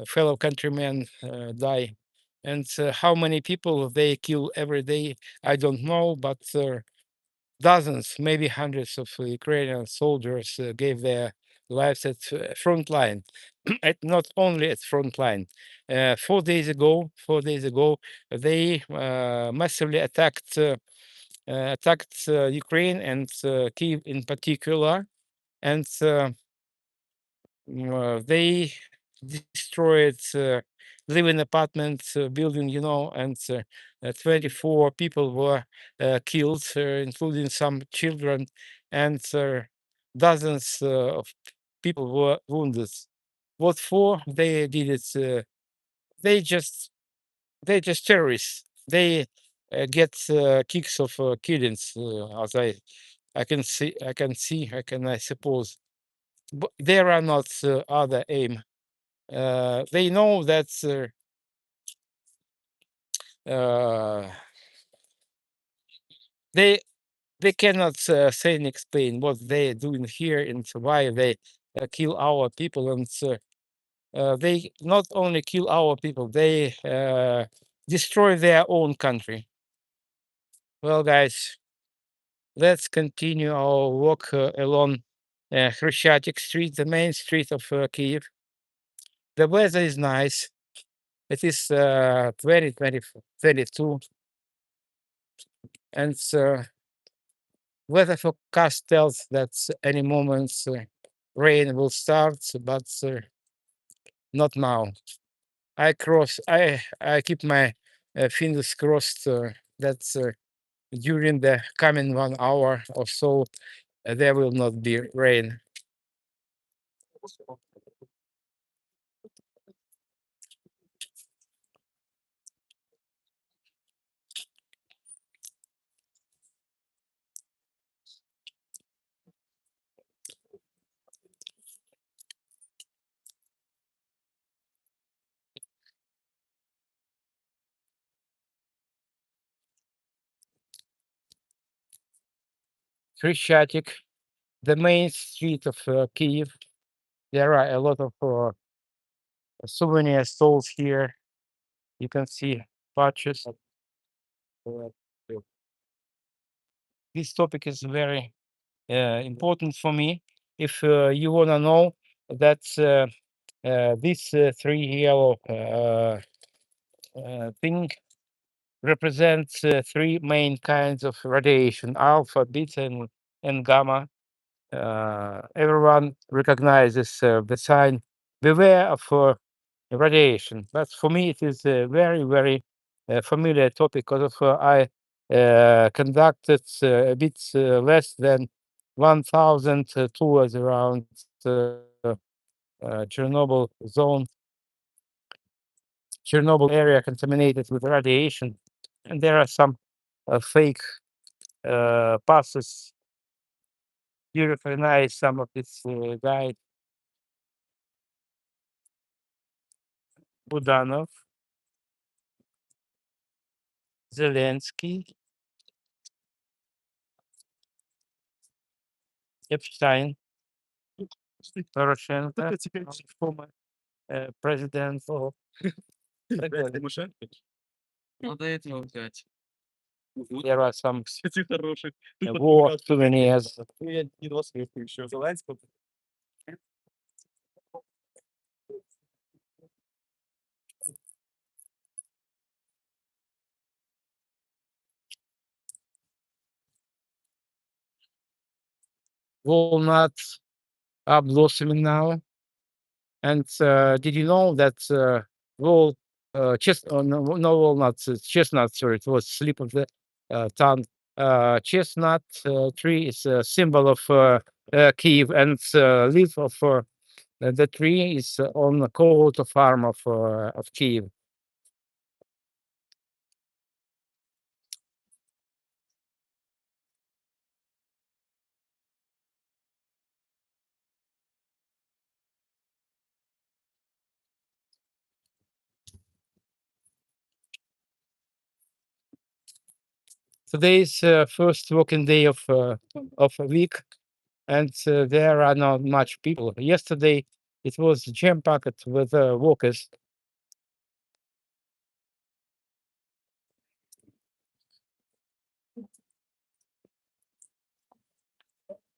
fellow countrymen die. And how many people they kill every day, I don't know, but dozens, maybe hundreds of Ukrainian soldiers gave their lives at front line. Not only at front line. 4 days ago, they massively attacked Ukraine and Kyiv in particular, and they destroyed living apartment building, and 24 people were killed, including some children, and dozens of people were wounded. What for? They did it. They just they just terrorists. They get kicks of killings, as I can see. I suppose. But there are not other aim. They know that they they cannot say and explain what they're doing here and why they kill our people. And they not only kill our people, they destroy their own country. Well, guys, let's continue our walk along Khrestchatyk Street, the main street of Kyiv. The weather is nice. It is 2022, and weather forecast tells that any moment rain will start, but not now. I keep my fingers crossed that during the coming 1 hour or so there will not be rain. Khrestchatyk, the main street of Kyiv. There are a lot of souvenir stalls here. You can see patches. This topic is very important for me. If you want to know that this three yellow thing represents three main kinds of radiation: alpha, beta, and gamma. Everyone recognizes the sign. Beware of radiation. But for me, it is a very, very familiar topic because of I conducted a bit less than 1,000 tours around Chernobyl zone, Chernobyl area contaminated with radiation, and there are some fake passes. You recognize some of this guy, Budanov, Zelensky, Epstein, Poroshenko, former president of there are some war souvenirs. Walnuts are blossoming now. And did you know that wall no walnuts, chestnuts, sorry, it was slip of the tongue. Chestnut tree is a symbol of Kiev, and leaf of the tree is on the coat of arm of Kiev. Today is first working day of a week. and there are not much people. Yesterday, it was jam-packed with walkers.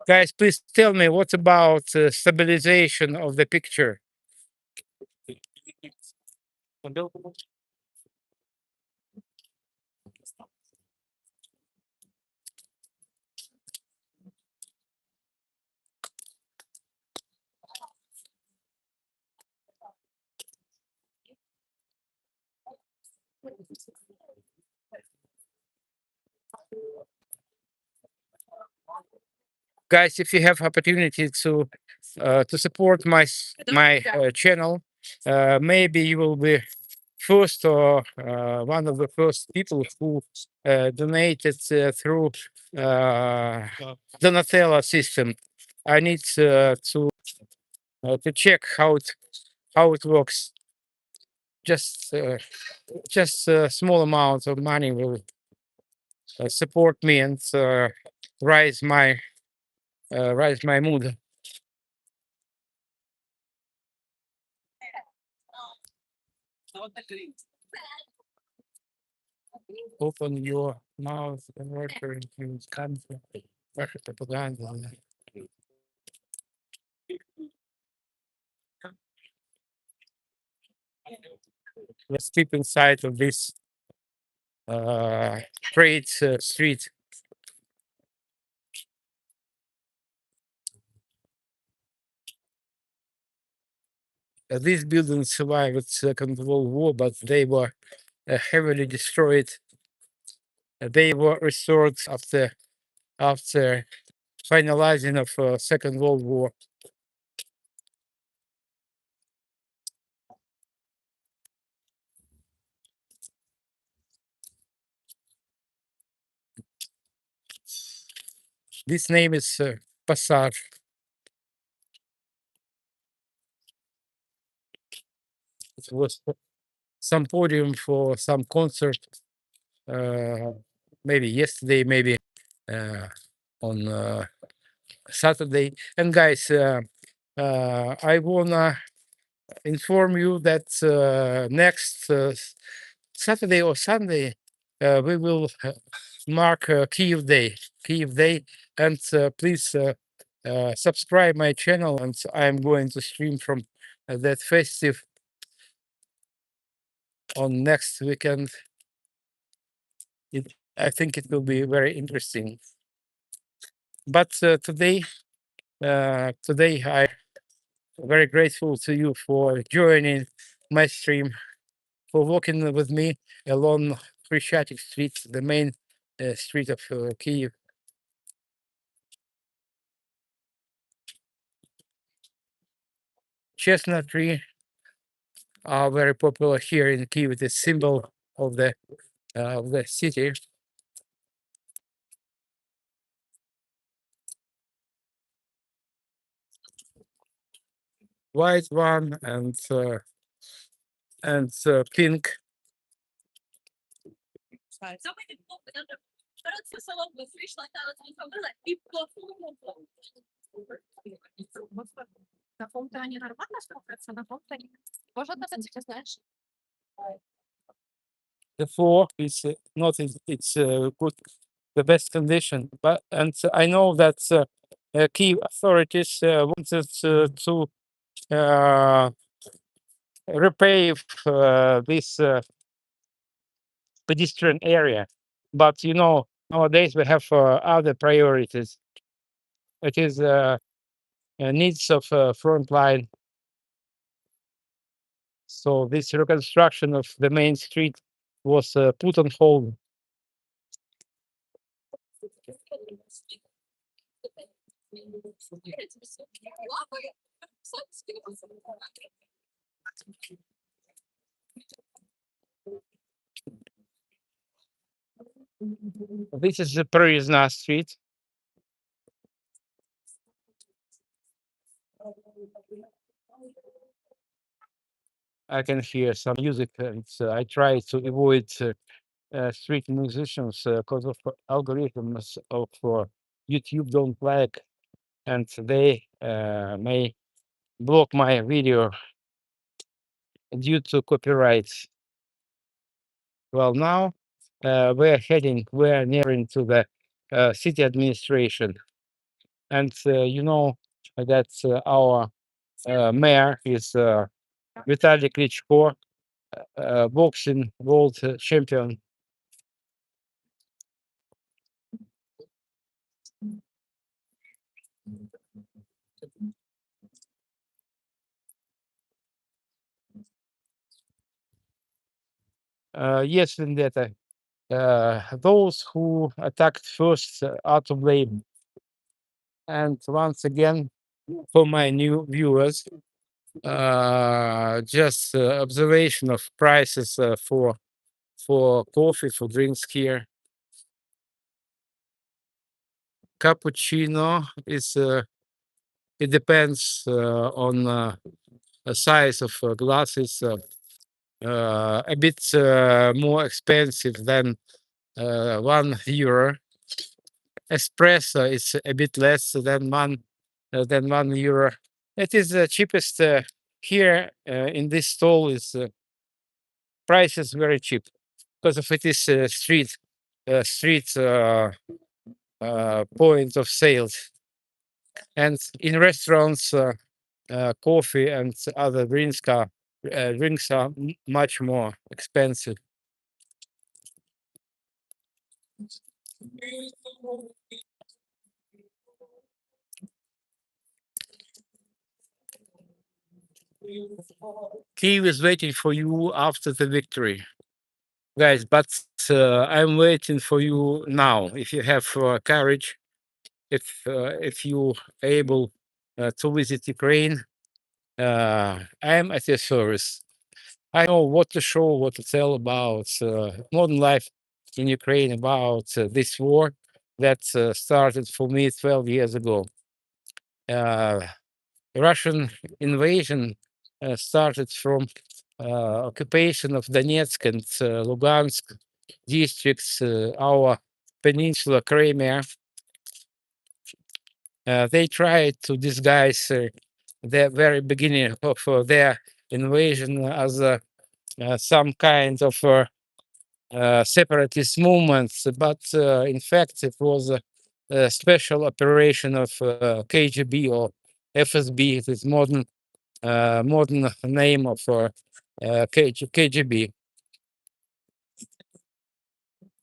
Guys, please tell me what about stabilization of the picture? Guys, if you have opportunity to support my channel, maybe you will be first or one of the first people who donated through Donatello system. I need to check how it works. Just a small amount of money will support me and rise my rise my mood. Open your mouth and Russia includes country, Russia propaganda. Let's keep inside of this trade street. These buildings survived Second World War, but they were heavily destroyed. They were restored after finalizing of Second World War. This name is Passage. It was some podium for some concert, maybe yesterday, maybe on Saturday. And guys, I wanna inform you that next Saturday or Sunday we will mark Kyiv Day, and please subscribe my channel, and I'm going to stream from that festive on next weekend. I think it will be very interesting. But today I very grateful to you for joining my stream, for walking with me along Khrestchatyk Street, the main street of Kyiv. Chestnut tree are very popular here in Kyiv. It's a symbol of the city. White one and pink. На фонтані нормально слухатися? На фонтані? Можна относиться, знаєш? The floor is not in its good, the best condition. But and I know that Kyiv authorities wanted to repave this pedestrian area, but you know nowadays we have other priorities. It is needs of front line. So this reconstruction of the main street was put on hold. This is the Priyazna Street. I can hear some music. And I try to avoid street musicians because of algorithms of YouTube don't like and they may block my video due to copyrights. Well, now we're nearing to the city administration, and you know that our mayor is Vitaly Klitschko, boxing world champion. Yes, Vendetta. Those who attacked first are to blame. And once again, for my new viewers, just observation of prices for coffee, for drinks here. Cappuccino is it depends on the size of glasses. A bit more expensive than €1. Espresso is a bit less than €1. It is the cheapest here in this stall. Is price is very cheap because of it is street point of sales, and in restaurants coffee and other drinks are much more expensive. Kyiv is waiting for you after the victory, guys. But I'm waiting for you now. If you have courage, if you able to visit Ukraine, I am at your service. I know what to show, what to tell about modern life in Ukraine, about this war that started for me 12 years ago. Russian invasion started from occupation of Donetsk and Lugansk districts, our peninsula, Crimea. They tried to disguise the very beginning of their invasion as some kind of separatist movements, but in fact it was a special operation of KGB or FSB. It is modern name of KGB.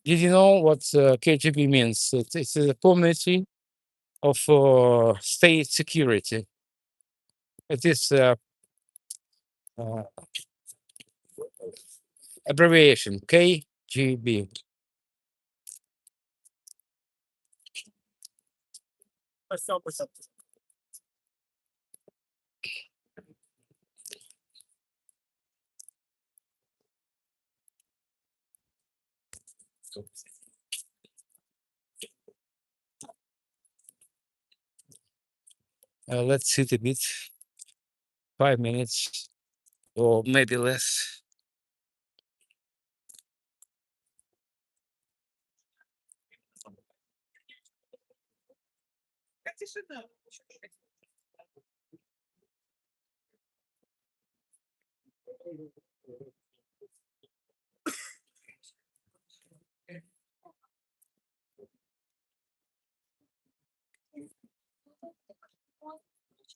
Did you know what KGB means? It's a committee of state security. It is uh, abbreviation KGB. Let's sit a bit, 5 minutes or maybe less.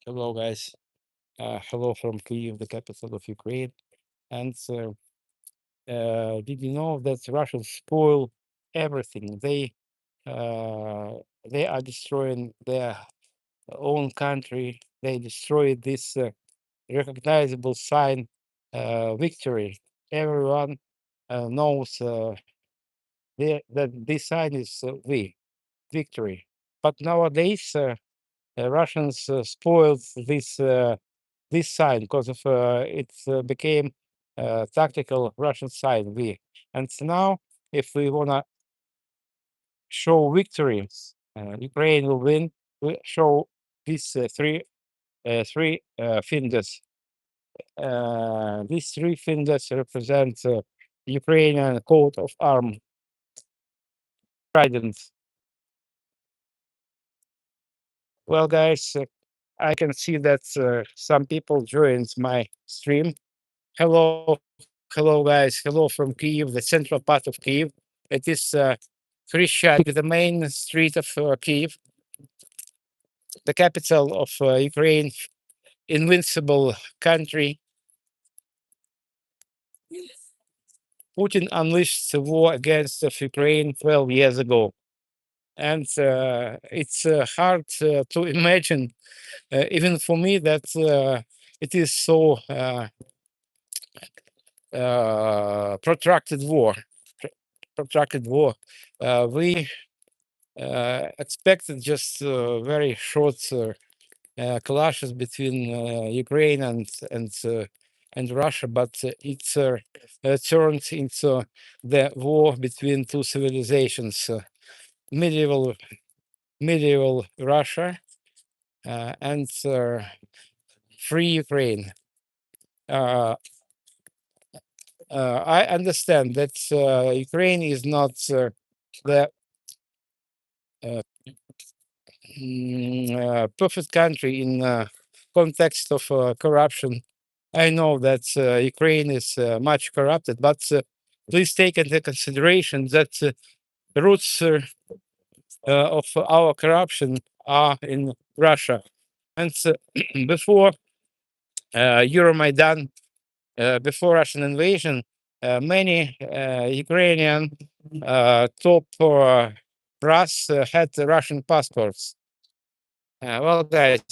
Hello, guys. Hello from Kyiv, the capital of Ukraine. And did you know that Russians spoil everything? They are destroying their own country. They destroyed this recognizable sign, victory. Everyone knows that this sign is victory. But nowadays, Russians spoiled this sign because of it became tactical Russian sign V. And now, if we wanna show victory, Ukraine will win. We show these three fingers. These three fingers represent Ukrainian coat of arm, trident. Well, guys, I can see that some people joined my stream. Hello, hello, guys. Hello from Kyiv, the central part of Kyiv. It is Khrestchatyk, the main street of Kyiv, the capital of Ukraine, invincible country. Putin unleashed the war against of Ukraine 12 years ago. And it's hard to imagine, even for me, that it is so protracted war. Protracted war. We expected just very short clashes between Ukraine and Russia, but it turned into the war between two civilizations: medieval Russia and free Ukraine. Uh, I understand that Ukraine is not the perfect country in context of corruption. I know that Ukraine is much corrupted, but please take into consideration that the roots of our corruption are in Russia. And before Euromaidan, before Russian invasion, many Ukrainian top brass had Russian passports. Well, guys,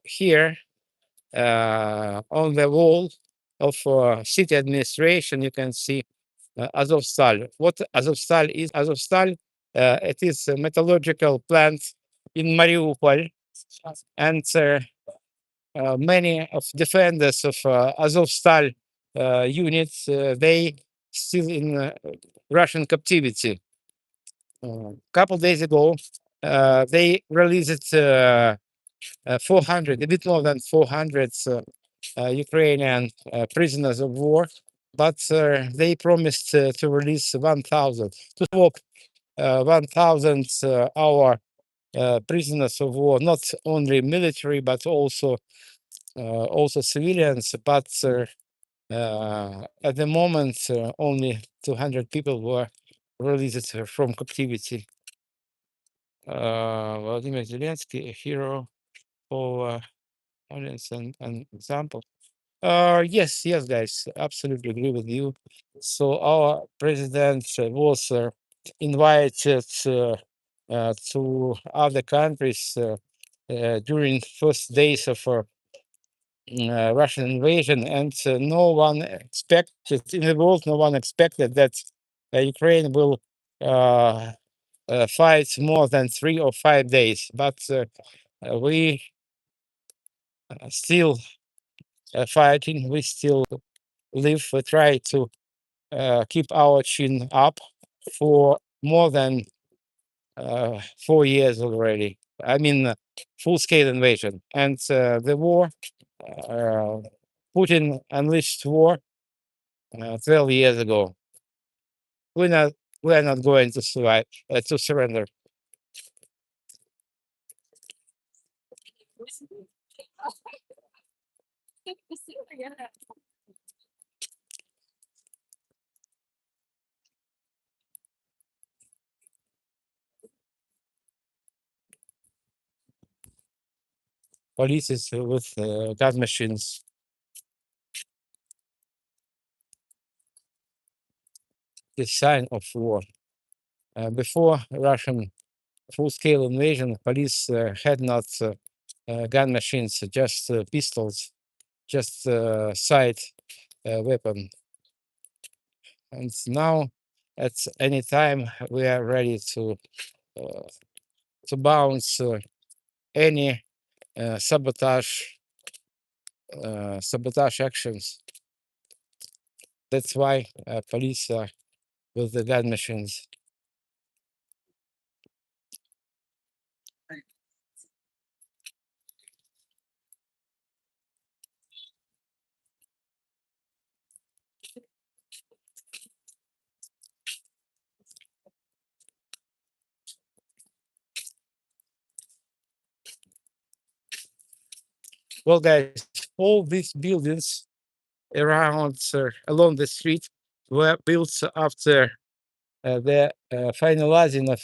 here on the wall of city administration, you can see Azovstal. What Azovstal is? Azovstal, it is a metallurgical plant in Mariupol, and many of defenders of Azovstal units, they still in Russian captivity. A couple days ago, they released 400, a bit more than 400 Ukrainian prisoners of war, but they promised to release 1,000, to swap 1,000 our prisoners of war, not only military, but also civilians. But at the moment, only 200 people were released from captivity. Vladimir Zelensky, a hero for audience and an example. Yes, guys, absolutely agree with you. So our president was invited to other countries during first days of Russian invasion, and no one expected in the world, no one expected that Ukraine will fight more than 3 or 5 days. But we still fighting. We still live. We try to keep our chin up for more than 4 years already. I mean, full-scale invasion, and the war. Putin unleashed war 12 years ago. We're not. We're not going to survive to surrender. Police is with gas machines. The sign of war. Before Russian full-scale invasion, police had not gun machines, just pistols, just side weapon. And now, at any time, we are ready to bounce any sabotage actions. That's why police are with the gun machines. Well, guys, all these buildings around along the street were built after the finalizing of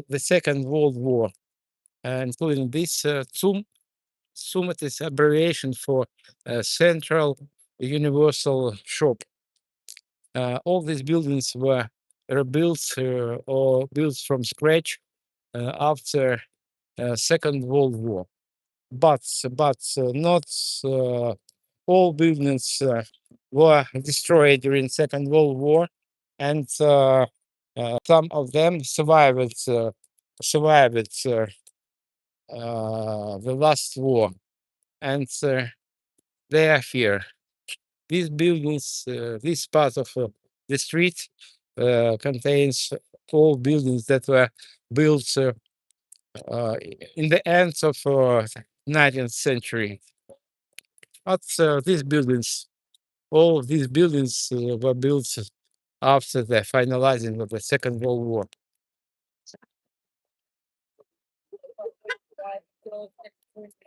the Second World War, including this ZUM. ZUM it is abbreviation for Central Universal Shop. All these buildings were rebuilt or built from scratch after Second World War. But not all buildings were destroyed during Second World War, and some of them survived the last war, and they are here. These buildings, this part of the street contains all buildings that were built in the end of 19th century. But these buildings, all of these buildings were built after the finalizing of the Second World War.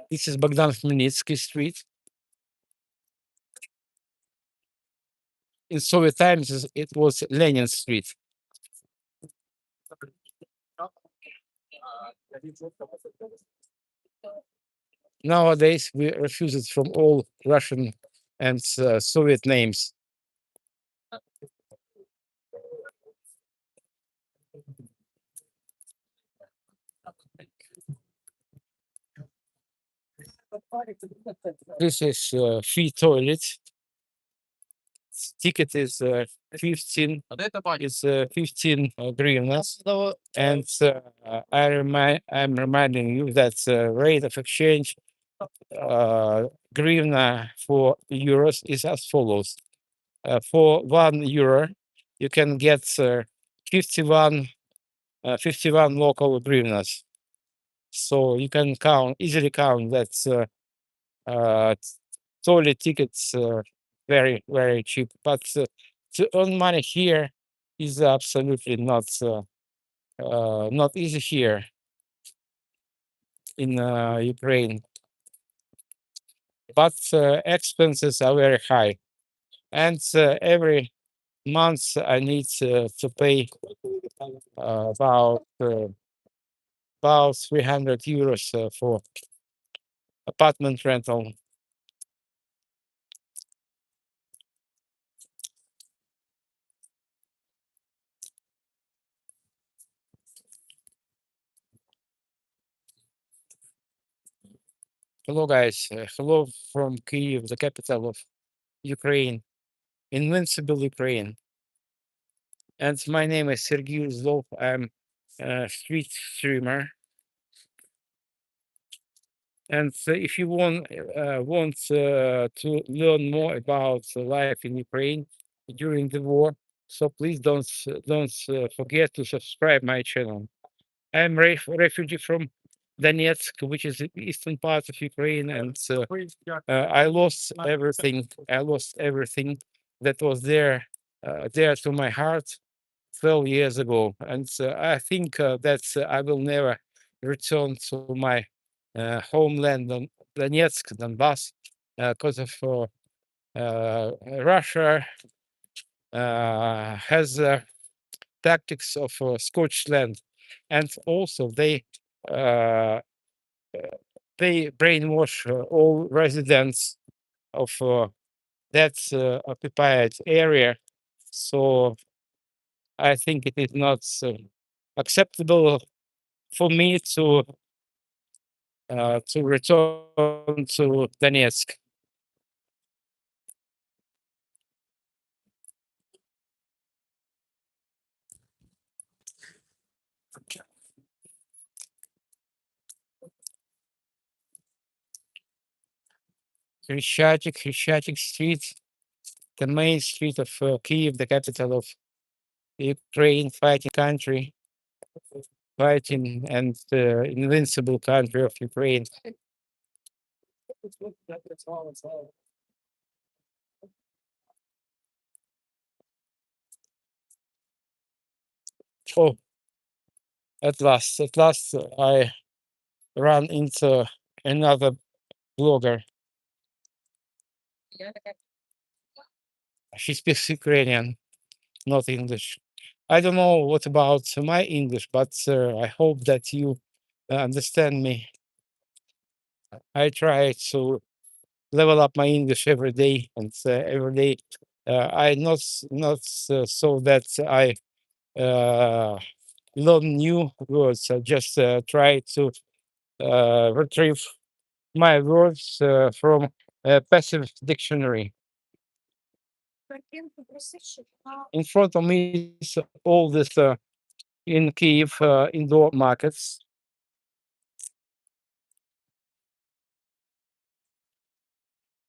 This is Bogdan Khmelnytsky Street. In Soviet times, it was Lenin Street. Nowadays, we refuse it from all Russian and Soviet names. This is free toilet. Ticket is 15. It's 15 hryvnias. And I'm reminding you that rate of exchange hryvnia for euros is as follows. For €1, you can get 51 local hryvnias. So you can easily count that toilet tickets very, very cheap. But to earn money here is absolutely not easy here in Ukraine. But expenses are very high, and every month I need to pay about €300 for apartment rental. Hello, guys. Hello from Kyiv, the capital of Ukraine, invincible Ukraine. And my name is Sergey Zlov. I'm a street streamer. And if you want to learn more about life in Ukraine during the war, so please don't forget to subscribe my channel. I'm refugee from Donetsk, which is the eastern part of Ukraine, and I lost everything. I lost everything that was there to my heart 12 years ago, and I think that I will never return to my homeland, Donetsk, Donbas, because of Russia has tactics of scorched land, and also uh, they brainwash all residents of that occupied area. So I think it is not acceptable for me to return to Donetsk. Khrestchatyk Street, the main street of Kyiv, the capital of Ukraine, fighting country, fighting and invincible country of Ukraine. Oh, at last, I ran into another blogger. She speaks Ukrainian, not English. I don't know what about my English, but I hope that you understand me. I try to level up my English every day, and every day I not so that I uh, learn new words. I just try to retrieve my words from a passive dictionary. In front of me is all this in Kyiv indoor markets.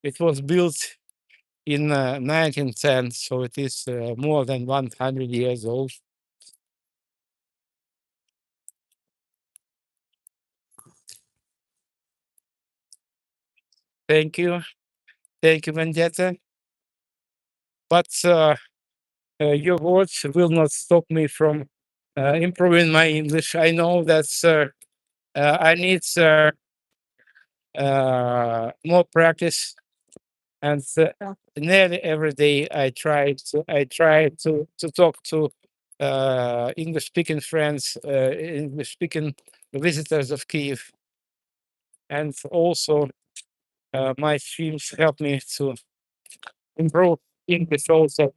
It was built in 1910, so it is more than 100 years old. Thank you, Vendetta. But your words will not stop me from improving my English. I know that I need more practice, and nearly every day I try to talk to English speaking friends, English speaking visitors of Kyiv, and also my streams help me to improve English also.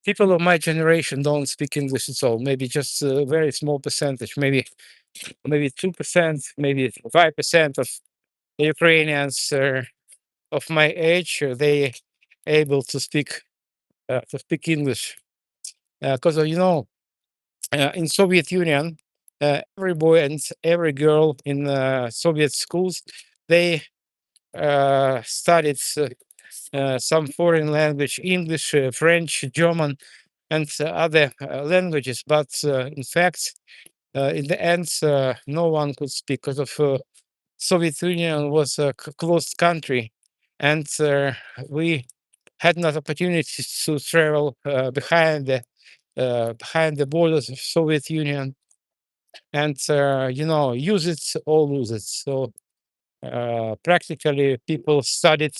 People of my generation don't speak English at all. Maybe just a very small percentage, maybe 2%, maybe 5% of Ukrainians of my age they able to speak English because in Soviet Union every boy and every girl in Soviet schools they studied some foreign language, English, French, German, and other languages. But in fact, in the end, no one could speak because of Soviet Union was a closed country, and we had not opportunity to travel behind the borders of Soviet Union, and use it or lose it. So practically, people studied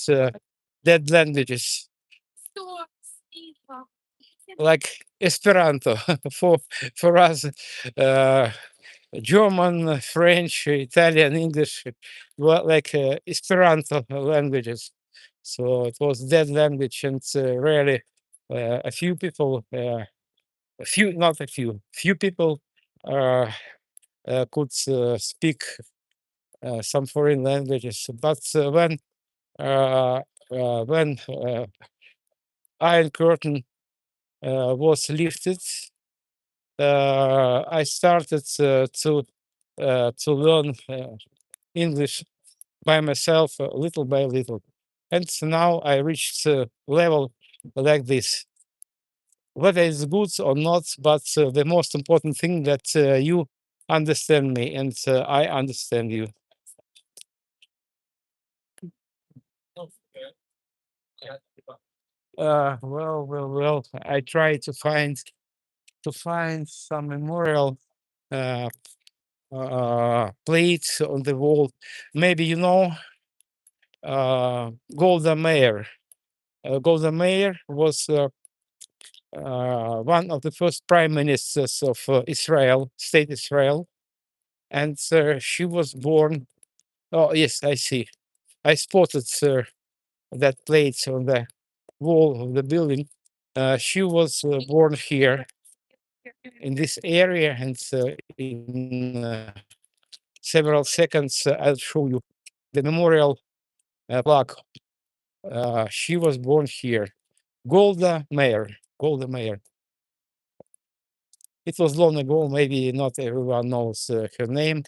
dead languages like Esperanto for for us. Uh, German, French, Italian, English were like Esperanto languages. So it was dead language, and really a few people, not a few people uh, could speak some foreign languages. But when Iron Curtain was lifted, I started to learn English by myself, little by little, and now I reached a level like this. Whether it's good or not, but the most important thing that you understand me and I understand you. Well. I try to find some memorial uh, plates on the wall. Maybe Golda Meir. Golda Meir was one of the first prime ministers of Israel, state Israel, and she was born. Oh yes, I see. I spotted that plate on the wall of the building. She was born here in this area, and in several seconds I'll show you the memorial plaque. She was born here. Golda Meir. Golda Meir. It was long ago. Maybe not everyone knows her name.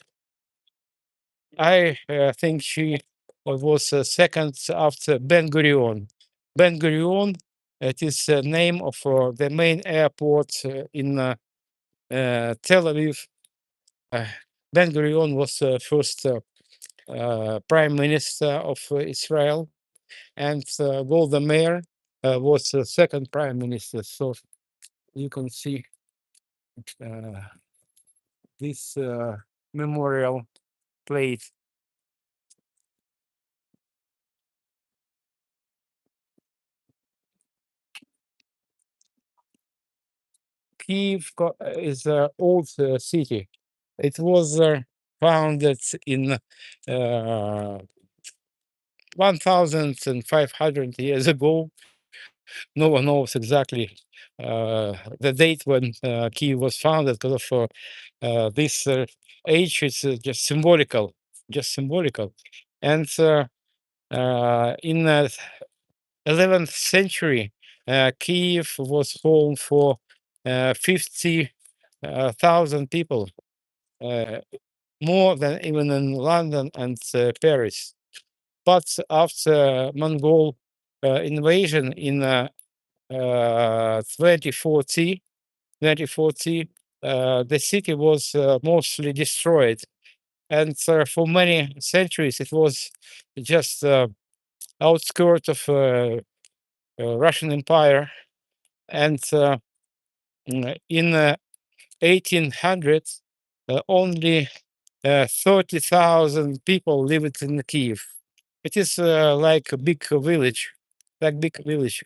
I think she was second after Ben Gurion. Ben Gurion, it is the name of the main airport in Tel Aviv. Uh, Ben Gurion was the first prime minister of Israel, and Golda Meir was the second prime minister. So you can see uh, this memorial plate. Kyiv is an old city. It was founded in 1,500 years ago. No one knows exactly the date when Kyiv was founded because of this age. It's just symbolical, just symbolical. And in 11th century, Kyiv was home for 50,000 people, more than even in London and Paris. But after Mongol invasion in 2040, the city was mostly destroyed. And for many centuries, it was just outskirts of Russian Empire. And in 1800s, only 30,000 people lived in Kiev. It is like a big village, like big village.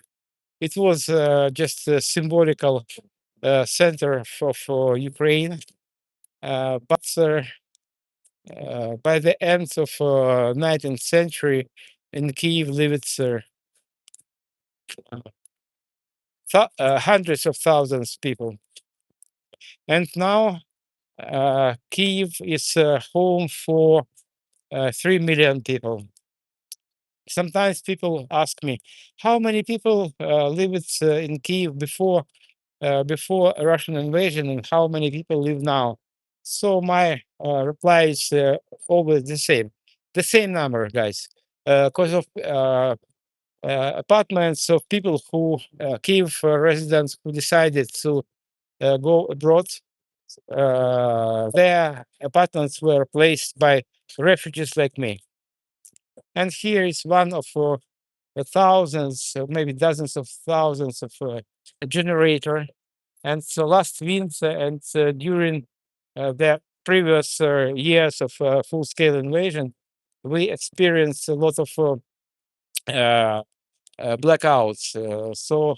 It was just a symbolical center for Ukraine. But by the end of 19th century, in Kiev lived hundreds of thousands of people. And now Kiev is home for 3 million people. Sometimes people ask me, how many people lived in Kiev before a Russian invasion, and how many people live now? So my reply is always the same number, guys, because of apartments of people who Kiev residents who decided to go abroad. Their apartments were replaced by refugees like me. And here is one of thousands, maybe dozens of thousands of generator. And so last winter and during the previous years of full-scale invasion, we experienced a lot of blackouts. So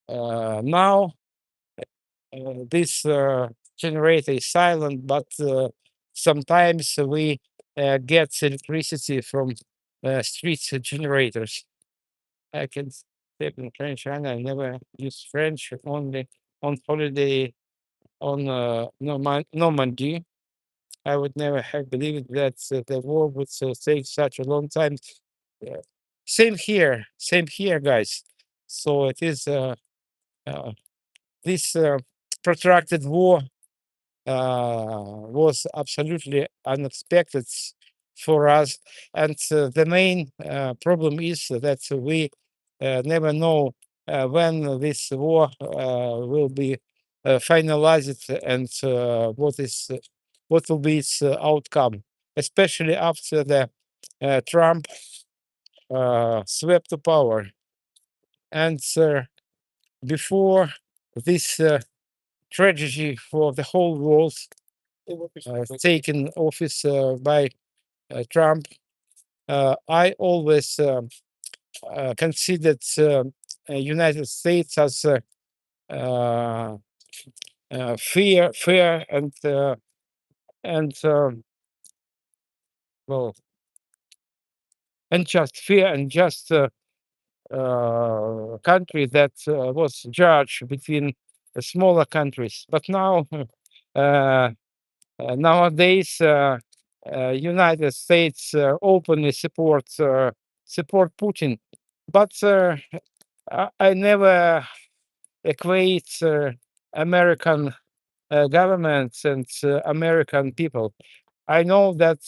now this generator is silent, but sometimes we get electricity from street generators. I can speak in French, and I never use French, only on holiday on Normandy. I would never have believed that the war would take such a long time. Uh, same here, guys. So it is uh, this protracted war was absolutely unexpected for us. And the main problem is that we never know when this war will be finalized and what will be its outcome, especially after the Trump swept to power. And before this tragedy for the whole world taken office by Trump, I always considered United States as fair and well and just fair and just country that was judged between smaller countries. But now nowadays, United States openly support Putin, but I never equate American governments and American people. I know that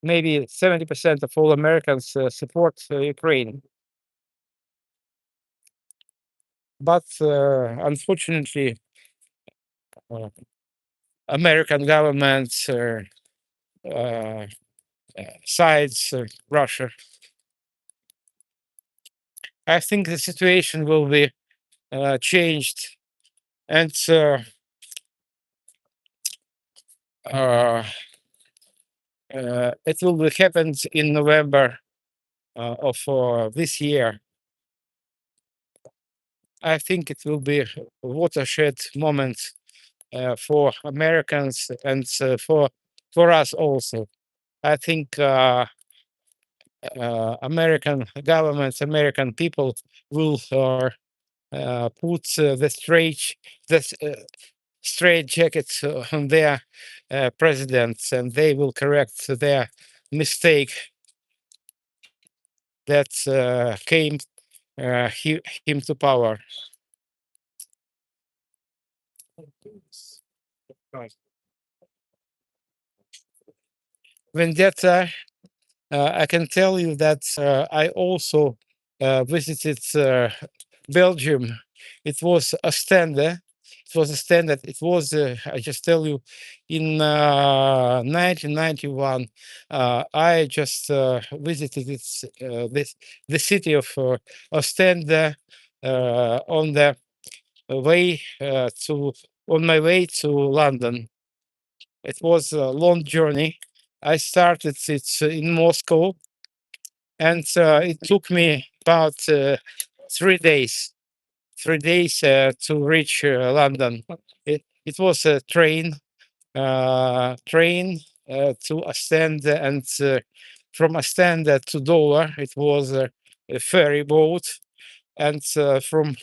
maybe 70% of all Americans support Ukraine, but unfortunately, uh, American governments uh, sides Russia. I think the situation will be changed, and uh, it will be happened in November of this year. I think it will be a watershed moment for Americans and for us also. I think American governments, American people will put the straight jackets on their presidents, and they will correct their mistake that came him to power. Vendetta. I can tell you that I also visited Belgium. It was a standard. It was a standard. It was, I just tell you, in 1991, I just visited the city of Ostende on the way on my way to London. It was a long journey. I started it in Moscow, and it took me about 3 days. 3 days to reach London. It was a train to Ostend, and from Ostend to Dover, it was a ferry boat, and from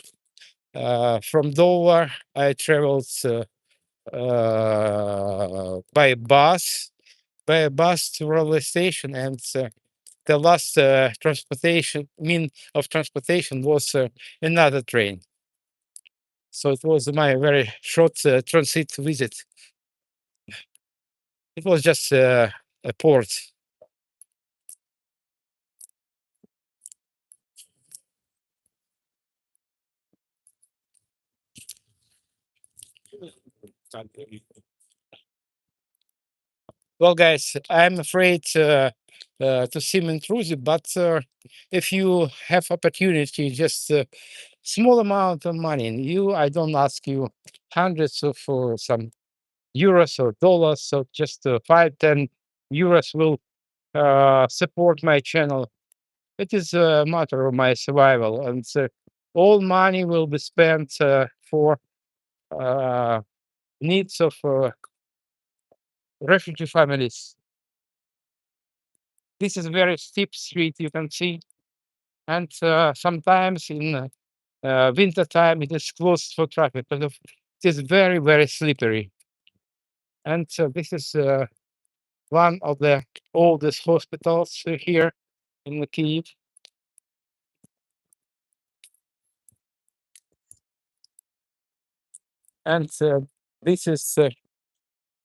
Dover, I traveled by a bus to railway station, and the last transportation mean of transportation was another train. So it was my very short transit visit. It was just a port. Well, guys, I'm afraid to seem intrusive, but if you have opportunity, just small amount of money, and I don't ask you hundreds of some euros or dollars, so just 5, 10 euros will support my channel. It is a matter of my survival, and all money will be spent for uh, needs of refugee families. This is a very steep street, you can see, and sometimes in winter time it is closed for traffic because it is very slippery. And this is one of the oldest hospitals here in Kyiv. And this is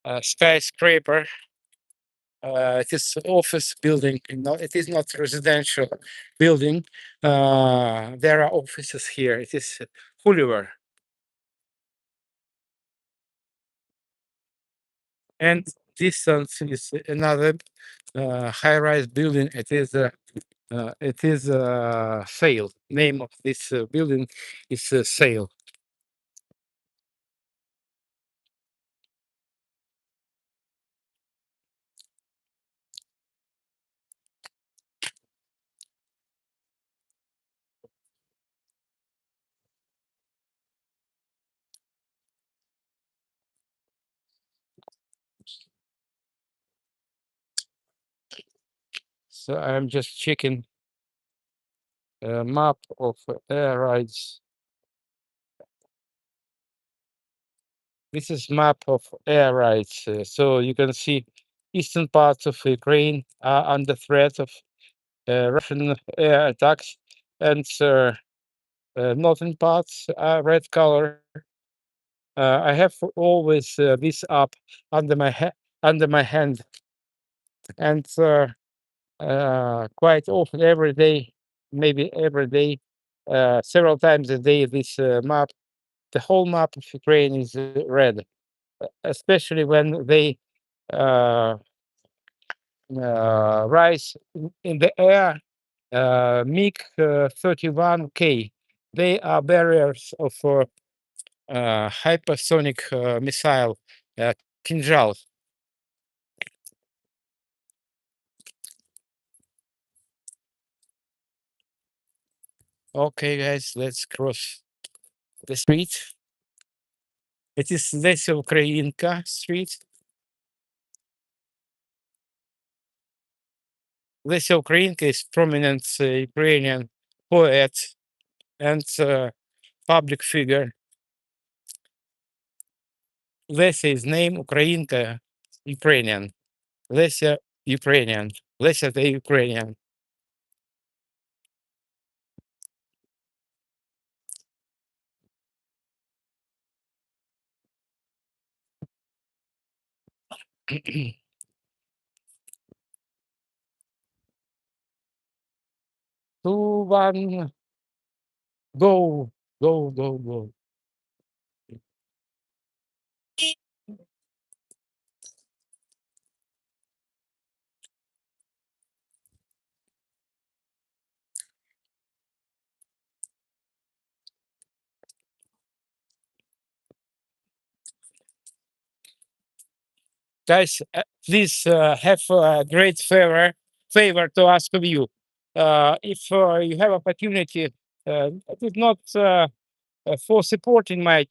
a skyscraper. It is office building. No, it is not residential building. There are offices here. It is Oliver. And distance is another high-rise building. It is Sale. Name of this building is Sale. So I'm just checking a map of air rides. This is map of air rights. So you can see eastern parts of Ukraine are under threat of Russian air attacks, and northern parts are red color. I have always this up under under my hand, and quite often every day, maybe every day, several times a day, this map, the whole map of Ukraine is red, especially when they uh, rise in the air, MiG 31K. They are barriers of hypersonic missile, Kinjal. Okay, guys, let's cross the street. It is Lesya Ukrainka street. Lesya Ukrainka is prominent Ukrainian poet and public figure. Lesya is name, Ukrainka Ukrainian. Lesya Ukrainian. Lesya the Ukrainian. Two, one, go, go, go, go. Guys, please have a great favor to ask of you. If you have opportunity, it is not for supporting my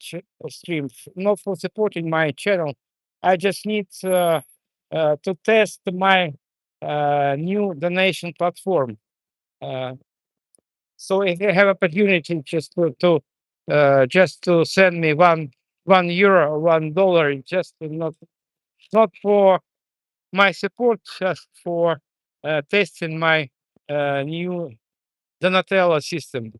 stream, not for supporting my channel. I just need to test my new donation platform. So if you have opportunity just to send me €1 or $1, just not for my support, just for testing my new Donatello system.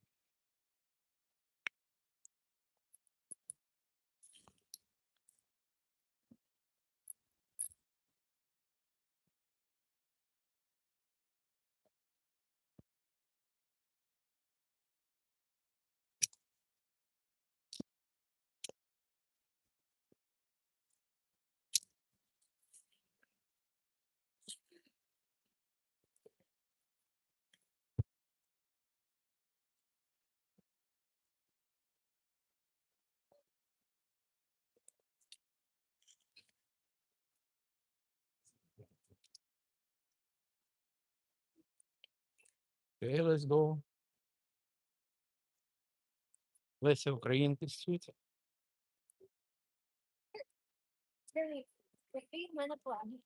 Okay, let's go. Let's Українки street. Який в мене план?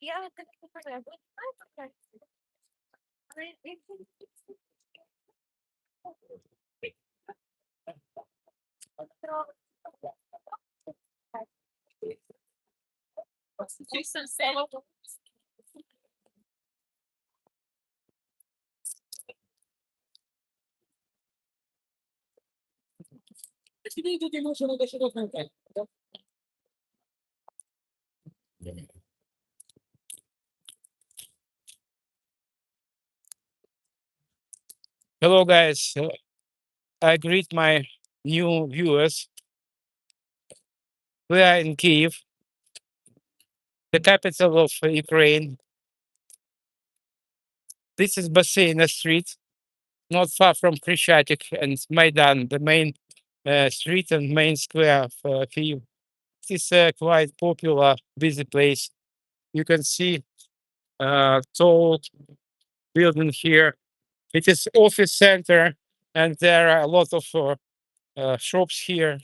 Я так не Hello, guys. I greet my new viewers. We are in Kyiv, the capital of Ukraine. This is Бассейна Street, not far from Khrestchatyk and Maidan, the main street and main square of Kyiv. It is a quite popular, busy place. You can see tall building here. It is office center, and there are a lot of shops here.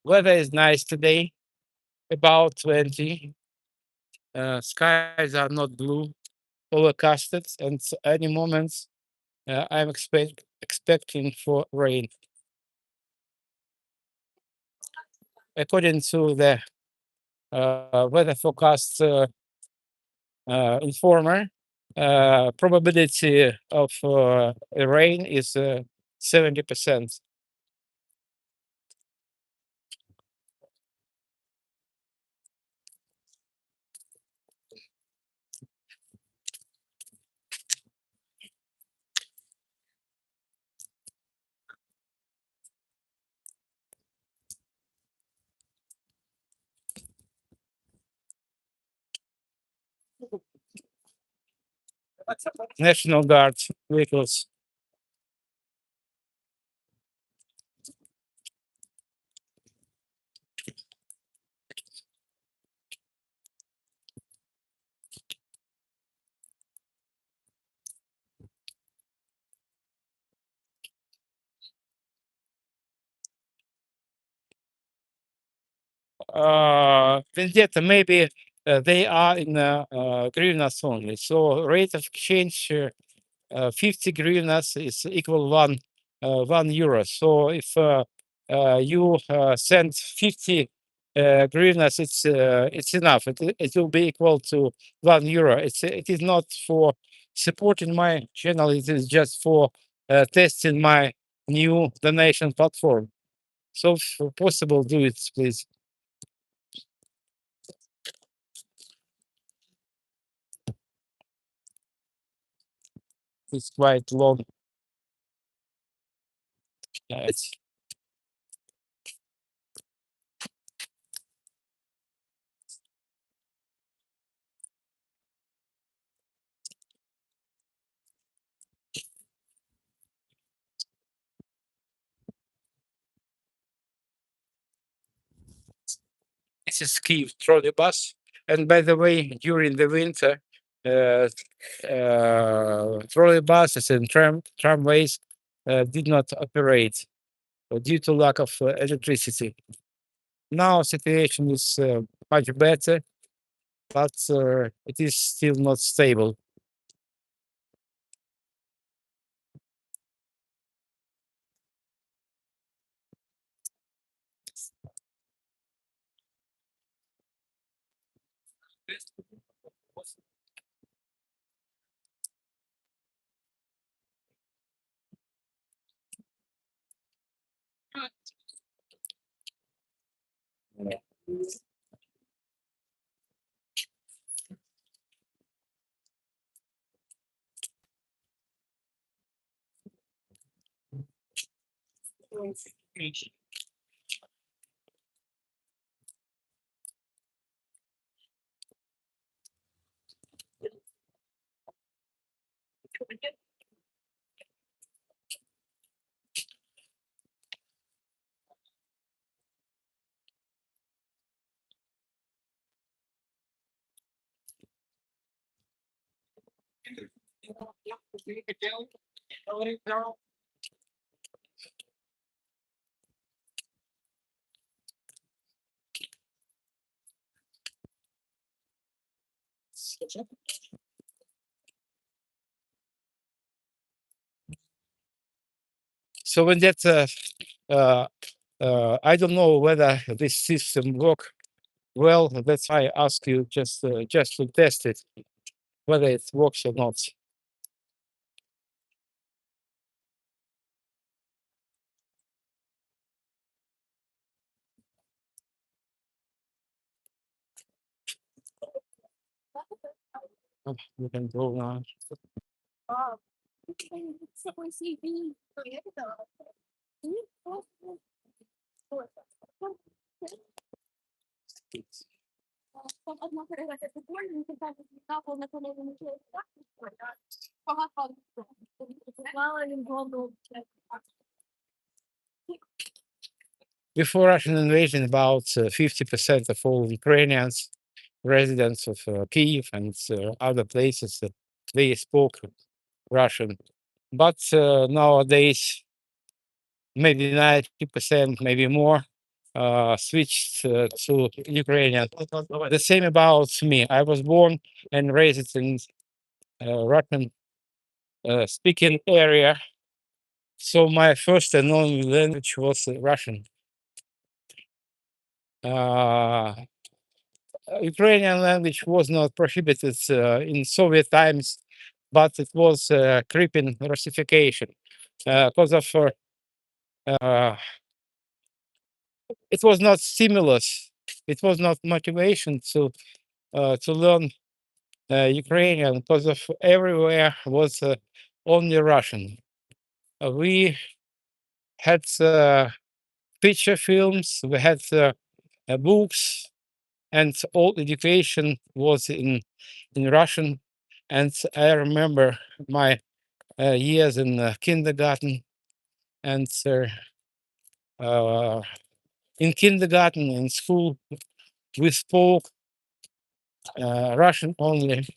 Weather is nice today, about 20. Skies are not blue, overcasted, and any moments I'm expecting for rain. According to the weather forecast informer, probability of rain is 70%. National Guard vehicles. Vendetta, maybe they are in hryvnias only. So rate of exchange 50 hryvnias is equal one euro. So if you send 50 hryvnias, it's enough. It will be equal to 1 euro. It is not for supporting my channel. It is just for testing my new donation platform. So if possible, do it, please. It's quite long. It's This is Kyiv trolleybus. And by the way, during the winter, uh, trolleybuses and tramways did not operate due to lack of electricity. Now situation is much better, but it is still not stable. So when that I don't know whether this system work well. That's why I ask you just to test it, whether it works or not. You can go now. Там одна передача футбольна, яка була на половину часу. Before Russian invasion, about 50% of all Ukrainians, residents of Kyiv and other places, they spoke Russian. But nowadays, maybe 90%, maybe more, switched to Ukrainian. The same about me. I was born and raised in Russian speaking area. So my first and only language was Russian. Ukrainian language was not prohibited in Soviet times, but it was creeping Russification because of it was not stimulus, it was not motivation to learn Ukrainian because of everywhere was only Russian. We had feature films, we had books, and all education was in Russian. And I remember my years in kindergarten, and uh, in kindergarten, in school, we spoke Russian only,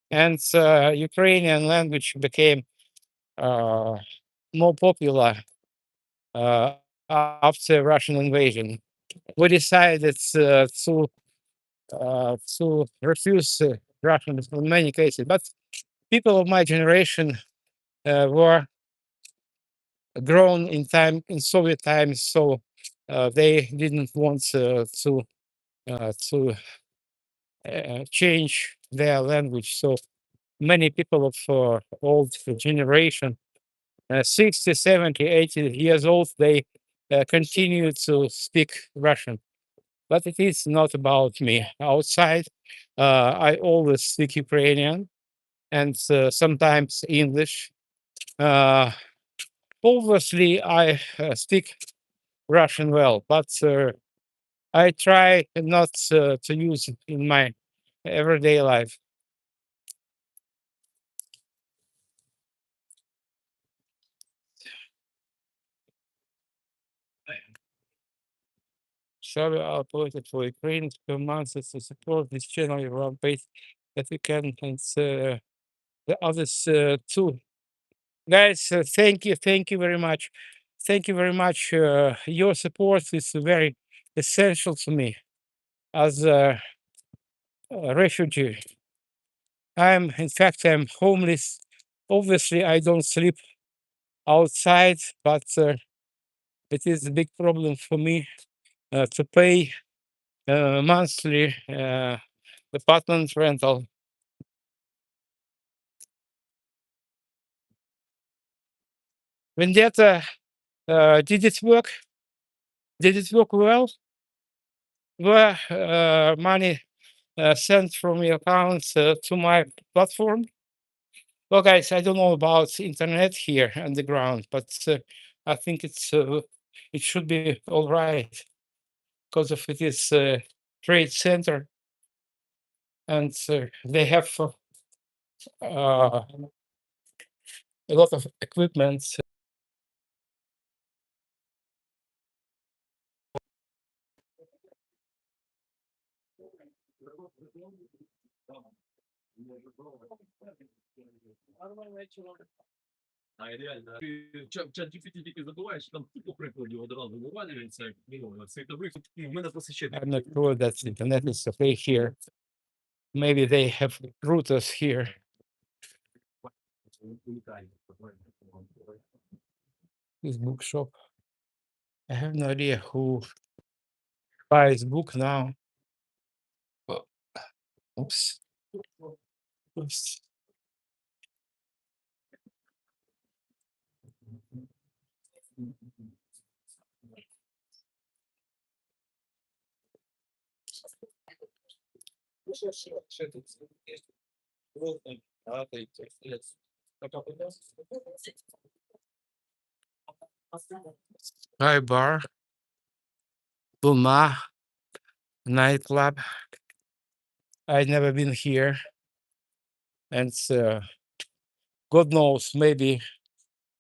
and Ukrainian language became uh, more popular after Russian invasion. We decided to refuse Russian in many cases, but people of my generation were grown in time in Soviet times, so they didn't want to change their language. So many people of old generation, 60, 70, 80 years old, they continue to speak Russian. But it is not about me. Outside, I always speak Ukrainian and sometimes English. Uh, Obviously, I speak Russian well, but I try not to use it in my everyday life. Shall I upload it for Ukraine per month to support this channel around base that we can, and the others too. Guys, thank you very much. Thank you very much. Your support is very essential to me as a refugee. In fact, I'm homeless. Obviously, I don't sleep outside, but it is a big problem for me to pay monthly apartment rental. Vendetta, did it work? Did it work well? Were money sent from your accounts to my platform? Well, guys, I don't know about internet here underground, but I think it should be all right because if it is trade center and they have a lot of equipment. А реально, ти чат GPT тільки забуваєш, там тупо прикладів одразу вивалюється, ну, світових, і в мене просто ще I'm not sure that internet is okay here. Maybe they have routers here. унікальні. This bookshop. I have no idea who buys book now. Oh, oops. Oops. Hi bar, Buma nightclub. I've never been here, and God knows, maybe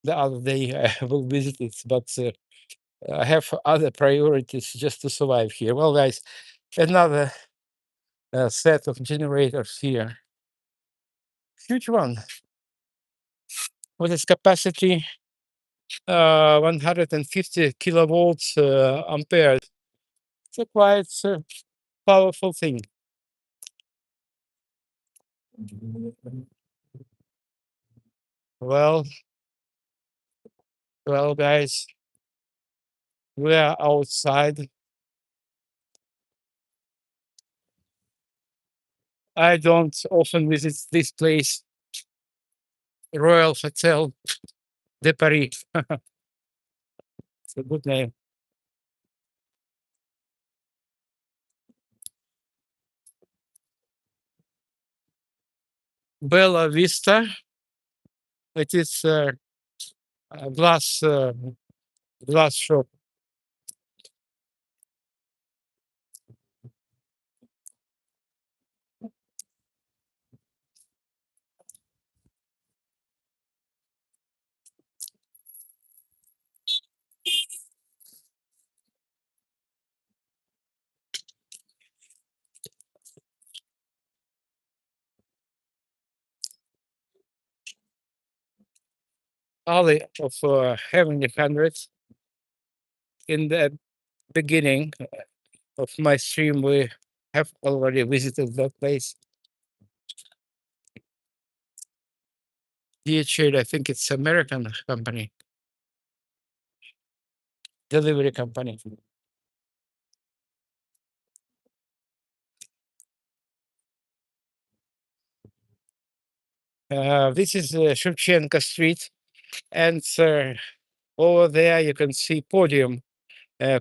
the other day I will visit it, but I have other priorities just to survive here. Well, guys, another set of generators here. Huge one. With its capacity 150 kilovolts ampere. It's a quite powerful thing. Well, well, guys, we are outside. I don't often visit this place, Royal Hotel de Paris. It's a good name. Bella Vista. It is a glass shop. alley of Heavenly Hundreds. In the beginning of my stream, we have already visited that place. DHL, I think it's American company, delivery company. This is Shevchenko Street, and over there you can see Podium.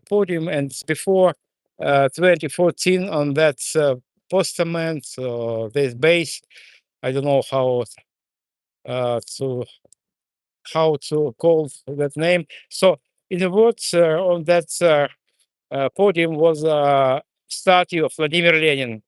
Podium, and before 2014 on that postament, this base, I don't know how to call that name. So in the words on that podium was a statue of Vladimir Lenin.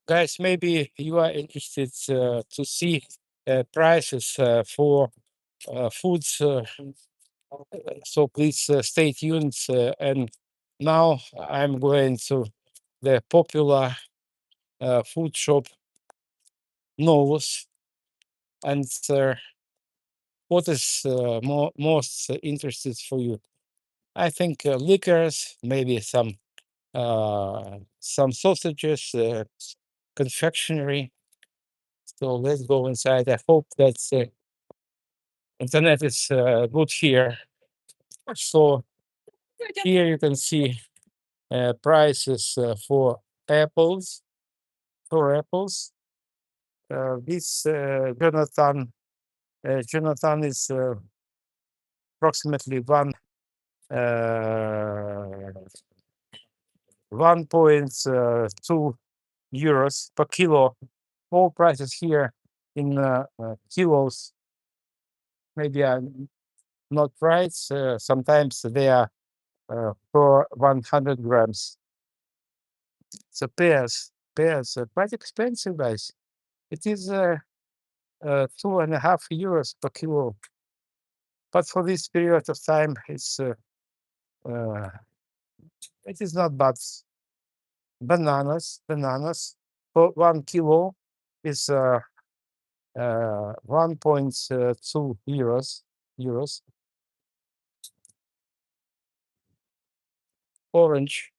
Guys, maybe you are interested to see prices for foods. So please stay tuned. And now I'm going to the popular food shop Novus. And what is most interested for you? I think liquors, maybe some sausages, confectionery. So let's go inside. I hope that internet is good here. So here you can see prices for apples. For apples, this Jonathan is approximately 1.2 euros per kilo. All prices here in kilos. Maybe I'm not right. Sometimes they are for 100 grams. So pears are quite expensive, guys. It is 2.5 euros per kilo. But for this period of time, it is not bad. Bananas for 1 kilo is 1.2 euros. Orange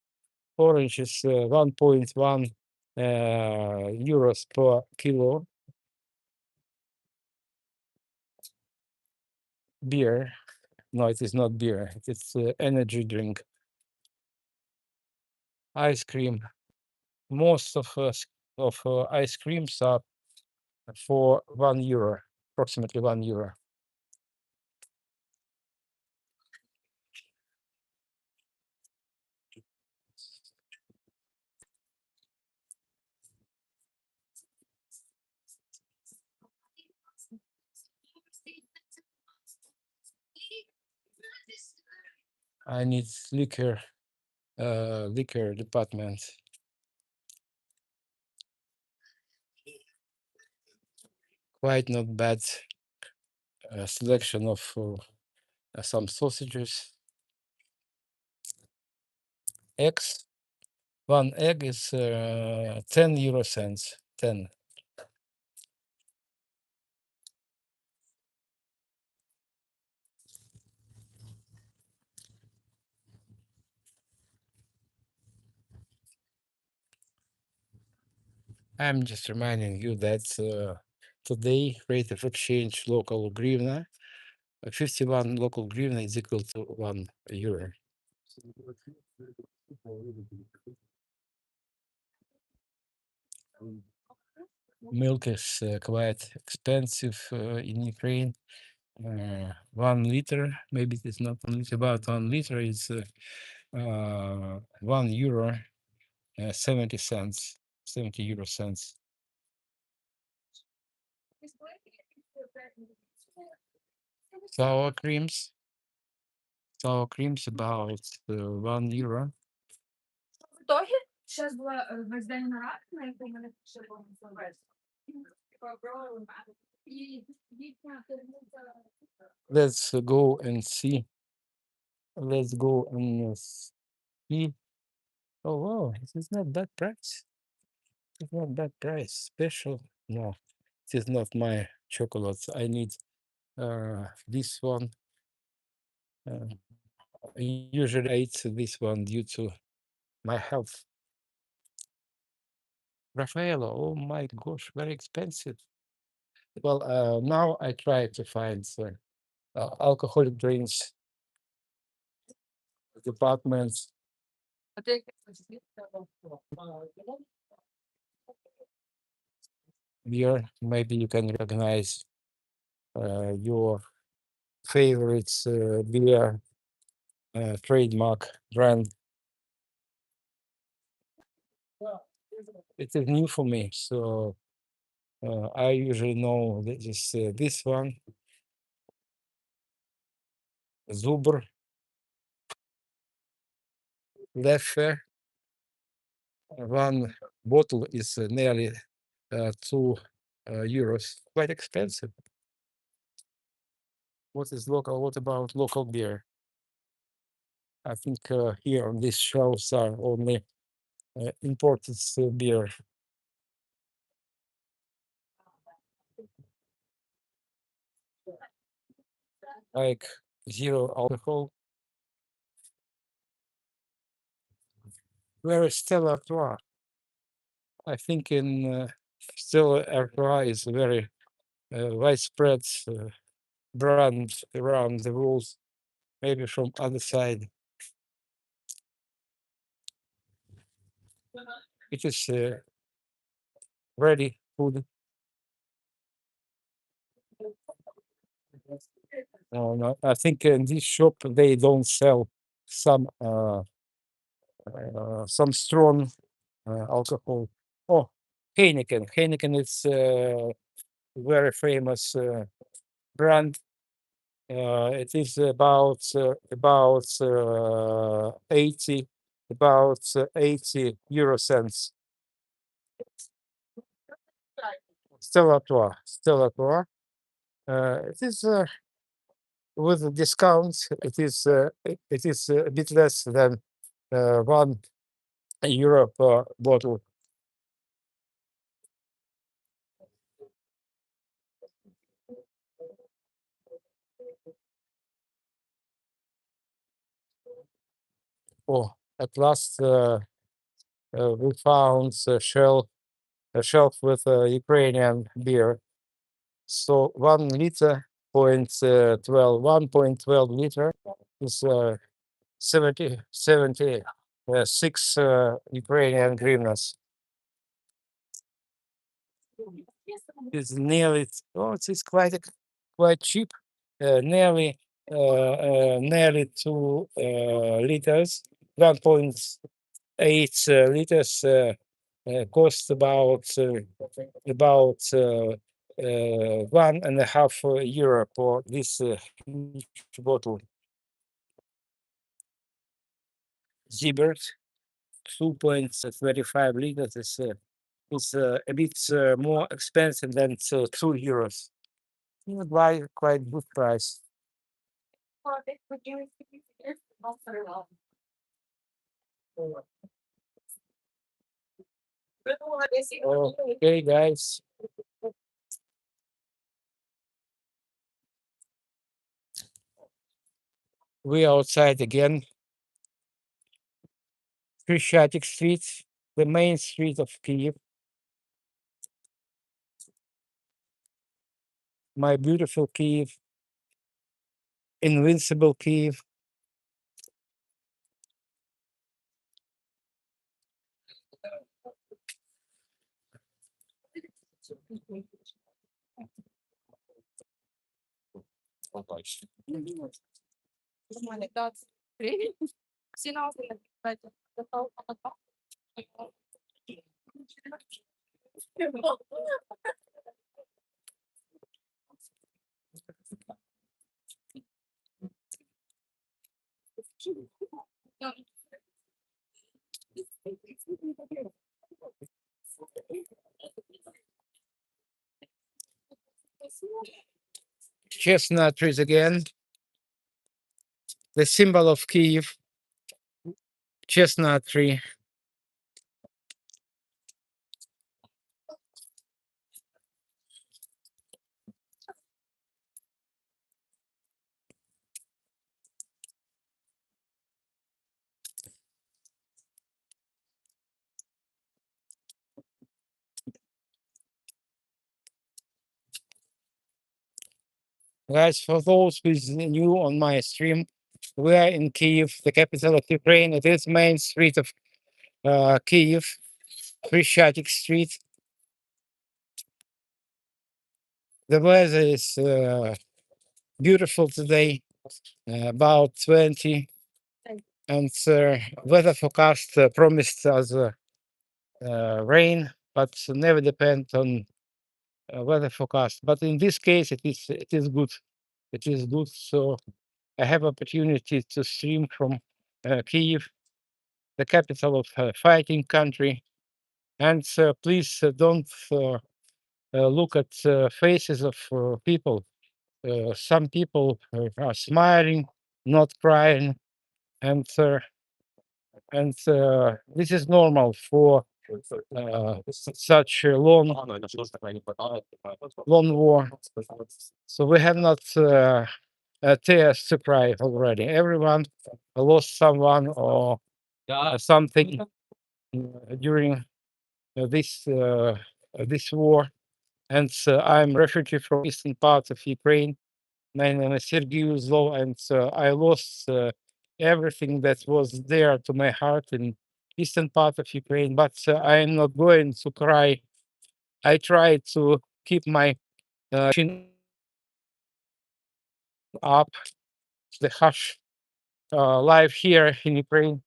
is 1.1 euros per kilo. Beer, no, it is not beer. It's energy drink. Ice cream. Most of ice creams are for 1 euro, approximately 1 euro. I need liquor department. Quite not bad selection of some sausages. Eggs. One egg is 10 euro cents. 10. I'm just reminding you that today rate of exchange local hryvnia, 51 local hryvnia is equal to 1 euro. Milk is quite expensive in Ukraine. 1 liter. Maybe it is not 1 liter, about 1 liter. It's €1, 70 cents, 70 euro cents. Sour creams. Sour creams about €1. В итоге сейчас була весь день нарад, на якому мене ще було весь. І їхня Let's go and see. Let's go and see. Oh wow, this is not bad price. It's not bad price. Special. No, this is not my chocolates. I need this one. Usually I eat this one due to my health. Raffaello, oh my gosh, very expensive. Well, now I try to find alcoholic drinks departments. Here, maybe you can recognize your favorites beer trademark brand. It is new for me, so I usually know this one, Zubr, Leffe. One bottle is nearly €2. Quite expensive. What is local? What about local beer? I think here on these shelves are only imported beer. Like zero alcohol. Where is Stella Artois? I think in Stella Artois is a very widespread brand around the world. Maybe from other side. It is ready food. No, I think in this shop they don't sell some strong alcohol. Oh, Heineken. Heineken is very famous brand. It is about 80 euro cents. Stella Artois. Stella Artois. It is with the discounts. It is a bit less than €1 per bottle. Oh, at last we found a shelf with Ukrainian beer. So 1 liter, 1.12 liter is 76 Ukrainian hryvnias. It's nearly, it is quite cheap, nearly 2 liters, 1.8 liters cost about €1.5 for this huge bottle. Zibert, 2.35 liters is a bit more expensive than €2. Quite good price. Okay, guys. We are outside again. Khrestchatyk Street, the main street of Kyiv. My beautiful Kyiv, invincible Kyiv. Нормально, да. Привет. Всі на огляд, кстати. Chestnut trees again. The symbol of Kyiv. Chestnut tree. Guys, for those who is new on my stream, we are in Kyiv, the capital of Ukraine. It is main street of Kyiv, Khrestchatyk Street. The weather is beautiful today, about 20, and weather forecast promised us rain, but never depend on weather forecast. But in this case, it is good. It is good. So I have opportunity to stream from Kyiv, the capital of fighting country. And please don't look at faces of people. Some people are smiling, not crying, and this is normal for such a long war. So we have not tears to cry already. Everyone lost someone or something during this war. And I'm refugee from eastern part of Ukraine. My name is Sergei Uzlov, and I lost everything that was dear to my heart in eastern part of Ukraine. But I am not going to cry. I try to keep my chin up, the harsh life here in Ukraine.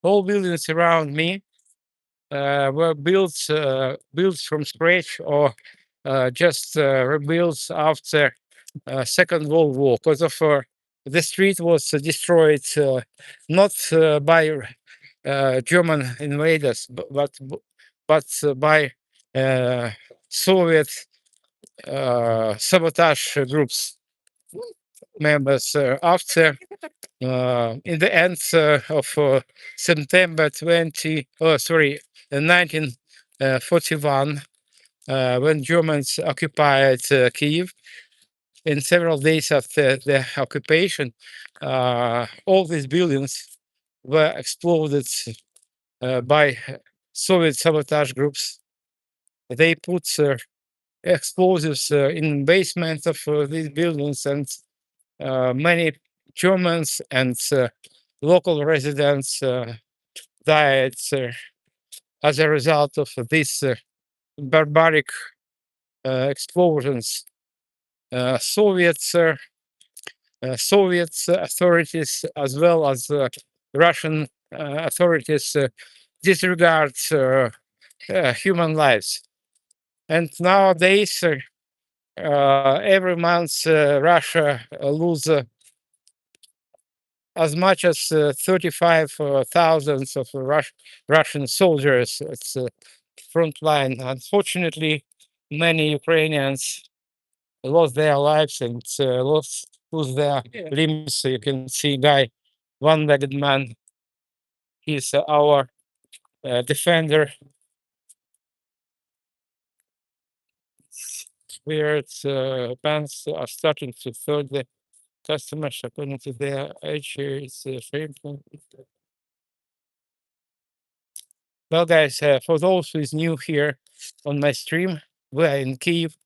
All buildings around me were built from scratch or just rebuilt after Second World War because of the street was destroyed not by German invaders, but by Soviet sabotage groups members after in the end of September 1941, when Germans occupied Kyiv. In several days after the occupation, all these buildings were exploded by Soviet sabotage groups. They put explosives in basement of these buildings, and many Germans and local residents died as a result of these barbaric explosions. Soviets authorities as well as Russian authorities disregard human lives. And nowadays, every month, Russia loses as much as 35,000 of Russian soldiers at the front line. Unfortunately, many Ukrainians lost their lives and lose their limbs. So you can see guy, one-legged man. He's our defender. Where banks are starting to third the customers according to their age. It's shameful. Well, guys, for those who is new here on my stream, We are in Kyiv,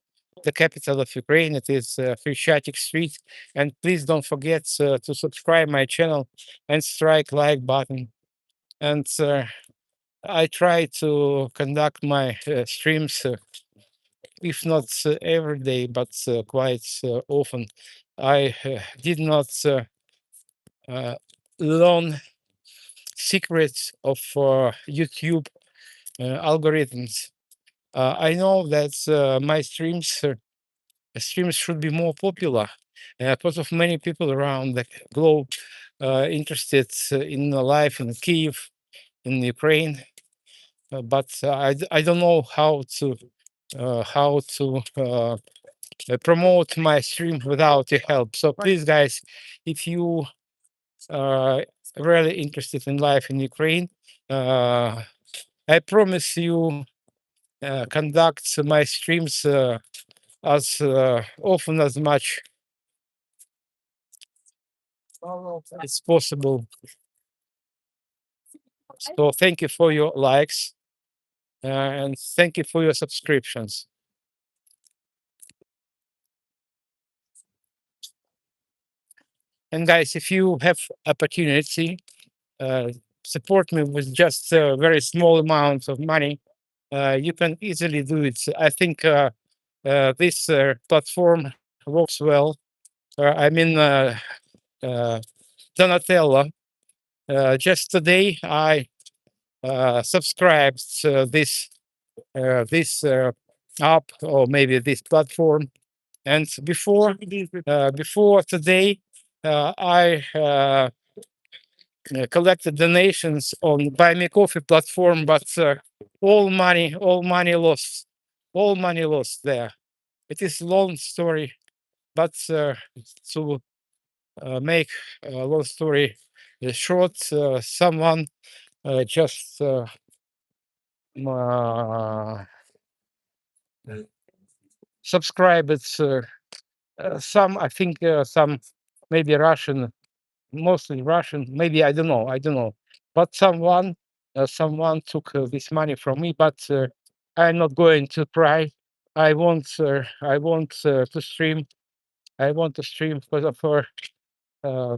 the capital of Ukraine. It is Khrestchatyk Street. And please don't forget to subscribe my channel and strike like button. And I try to conduct my streams, if not every day, but quite often. I did not uh, learn secrets of YouTube algorithms. I know that my streams should be more popular because of many people around the globe interested in life in Kiev, in Ukraine. But I don't know how to promote my stream without your help. So please, guys, if you are really interested in life in Ukraine, I promise you conduct my streams as often as much as possible. So thank you for your likes and thank you for your subscriptions. And guys, if you have opportunity, uh, support me with just a very small amount of money. You can easily do it. I think this platform works well. I mean, Donatello. Just today, I subscribed this app or maybe this platform, and before today, I collected donations on Buy Me Coffee platform, but all money lost there. It is long story, but to make a long story short, someone just uh, subscribe. It's some, I think, some maybe Russian, mostly Russian. Maybe I don't know. But someone took this money from me. But I'm not going to cry. I want to stream. I want to stream because of her.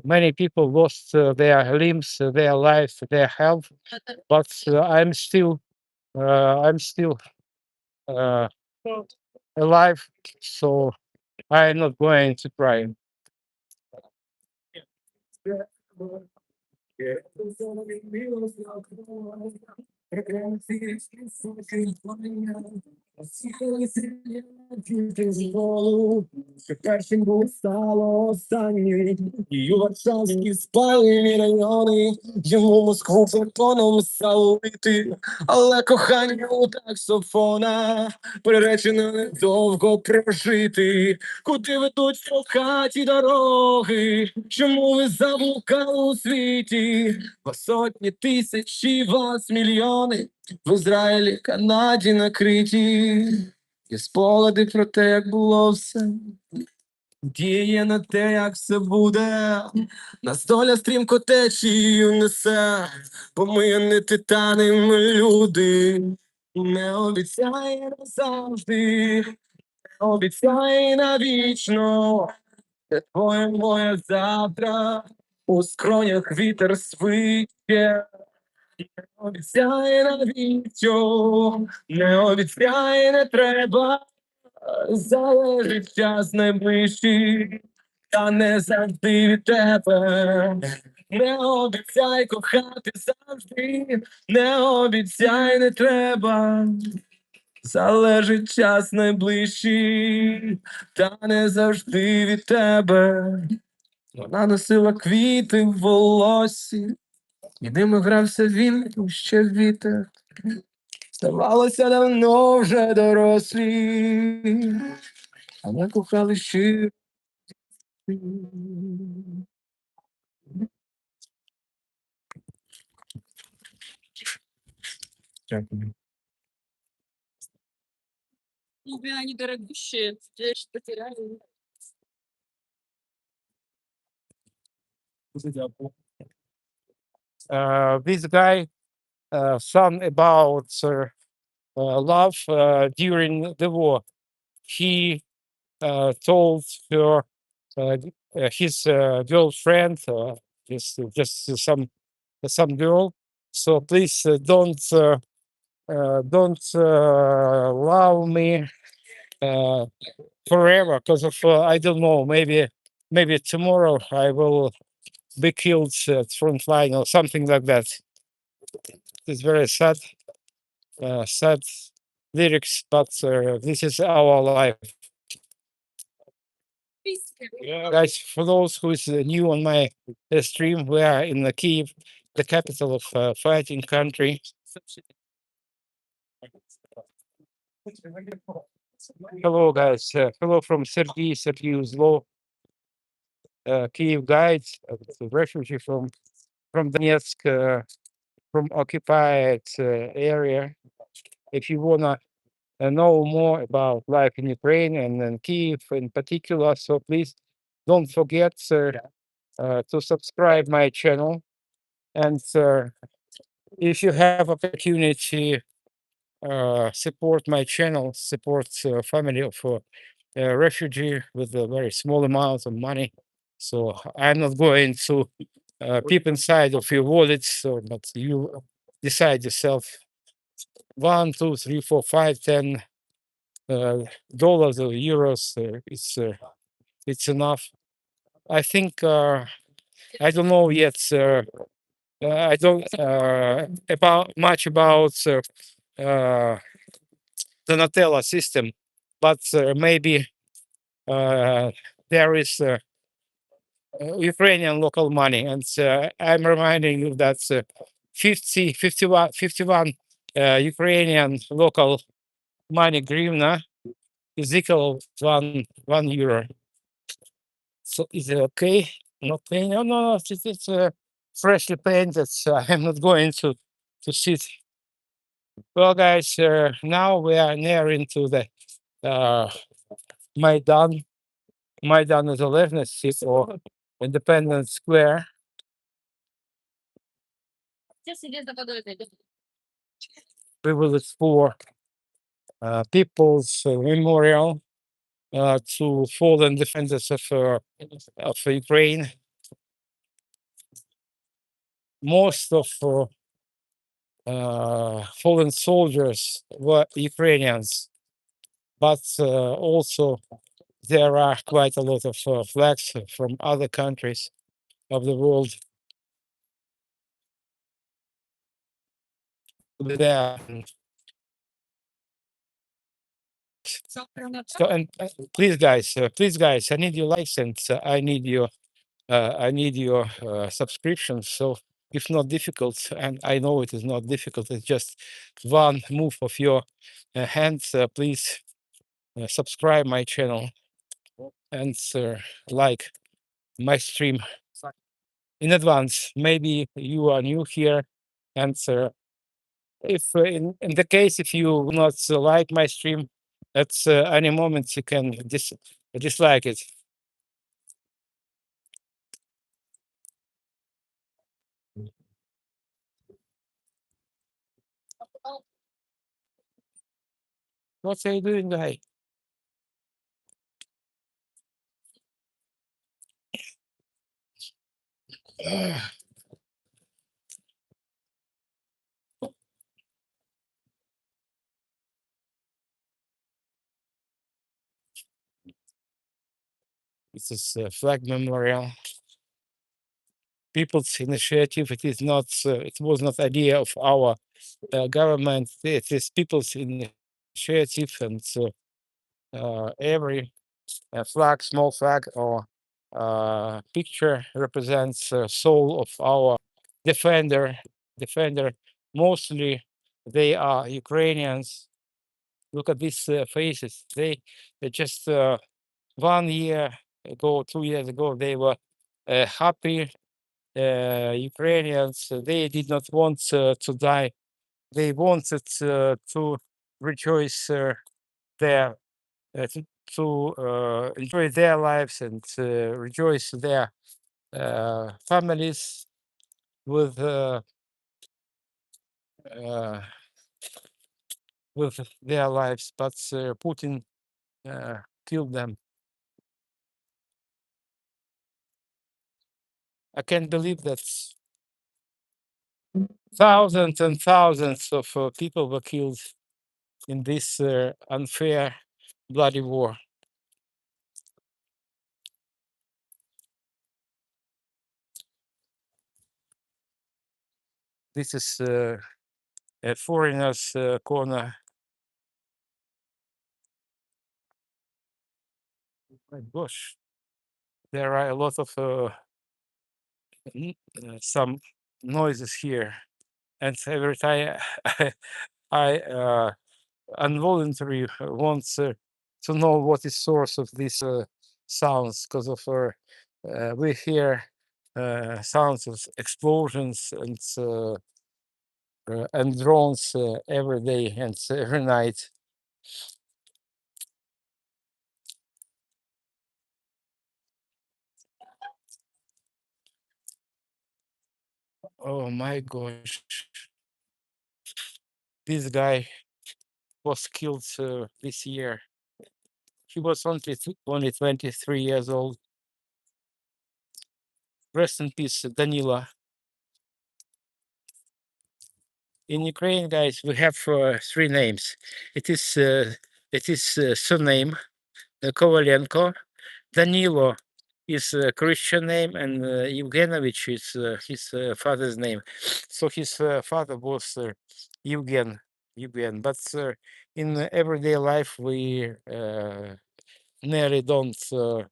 Many people lost their limbs, their lives, their health. But I'm still uh, alive. So I'm not going to cry. Першим був стало останньою. Її варшавські спальні райони, йому Москву фотоном салити, але кохання у таксофона приречено недовго прожити. Куди ведуть в хаті дороги? Чому ви заблукали у світі? Вас сотні тисячі, вас мільйони в Ізраїлі, Канаді накриті. Є спогади про те, як було все. Діє на те, як все буде. Нас доля стрімко течією несе, бо ми не титани, ми люди. Не обіцяє назавжди, не обіцяє навічно. Це твоє моє завтра, у скронях вітер свище. Не обіцяє навічно, не обіцяє, не треба. Залежить час найближчий, та не завжди від тебе. Не обіцяй кохати завжди, не обіцяй, не треба. Залежить час найближчий, та не завжди від тебе. Вона носила квіти в волосі, і ними грався він ще вітер. Здавалося, давно вже дорослі, а ми кохали щиро. Дякую. Они дорогущие, я что потеряю. Дуже дякую. This guy, sung about love during the war. He told her his girlfriend, just some girl. So please don't love me forever, because of I don't know, maybe tomorrow I will be killed at front line or something like that. It's very sad lyrics, but this is our life. Guys, for those who is new on my stream, we are in Kyiv, the capital of fighting country. Hello, guys. Hello from Sergey Uzlov, Kyiv guides, refugee from Donetsk, from occupied area. If you wanna know more about life in Ukraine and in Kyiv in particular, so please don't forget to subscribe my channel. And if you have opportunity, support my channel, support family of refugee with a very small amount of money. So I'm not going to peep inside of your wallets, so but you decide yourself. 1, 2, 3, 4, 5, 10 dollars or euros. It's enough. I think I don't know yet. I don't about much about the Nutella system, but maybe there is Ukrainian local money, and I'm reminding you that 51 Ukrainian local money grivna is equal to one euro. So is it okay? Not paying? No, it's freshly painted. So I'm not going to sit. Well, guys, now we are nearing to the Maidan. Maidan is a Leftness or Independence Square. We will explore People's Memorial to fallen defenders of Ukraine. Most of fallen soldiers were Ukrainians, but also there are quite a lot of flags from other countries of the world there. So, and please, guys, I need your likes and I need your subscription. So it's not difficult, and I know it is not difficult. It's just one move of your hands. Please subscribe my channel and like my stream in advance. Maybe you are new here, and if in the case if you will not like my stream, at any moment you can dislike it. What are you doing, guy? This is a flag memorial. People's initiative. It is not. It was not idea of our government. It is people's initiative, and every flag, small flag or picture represents soul of our defender. Defender. Mostly, they are Ukrainians. Look at these faces. They just 1 year ago, 2 years ago, they were happy Ukrainians. They did not want to die. They wanted to rejoice their to enjoy their lives and rejoice their families with uh, with their lives, but Putin killed them. I can't believe that thousands and thousands of people were killed in this unfair, bloody war. This is a foreigner's corner. My gosh, there are a lot of some noises here, and every time I involuntarily want to know what is source of these sounds, because of we hear sounds of explosions and drones every day and every night. Oh my gosh, this guy was killed this year. He was only 23 years old. Rest in peace, Danila. In Ukraine, guys, we have three names. It is surname Kovalenko. Danilo is a Christian name, and Evgenovich is his father's name. So his father was Evgen. But in everyday life, we nearly don't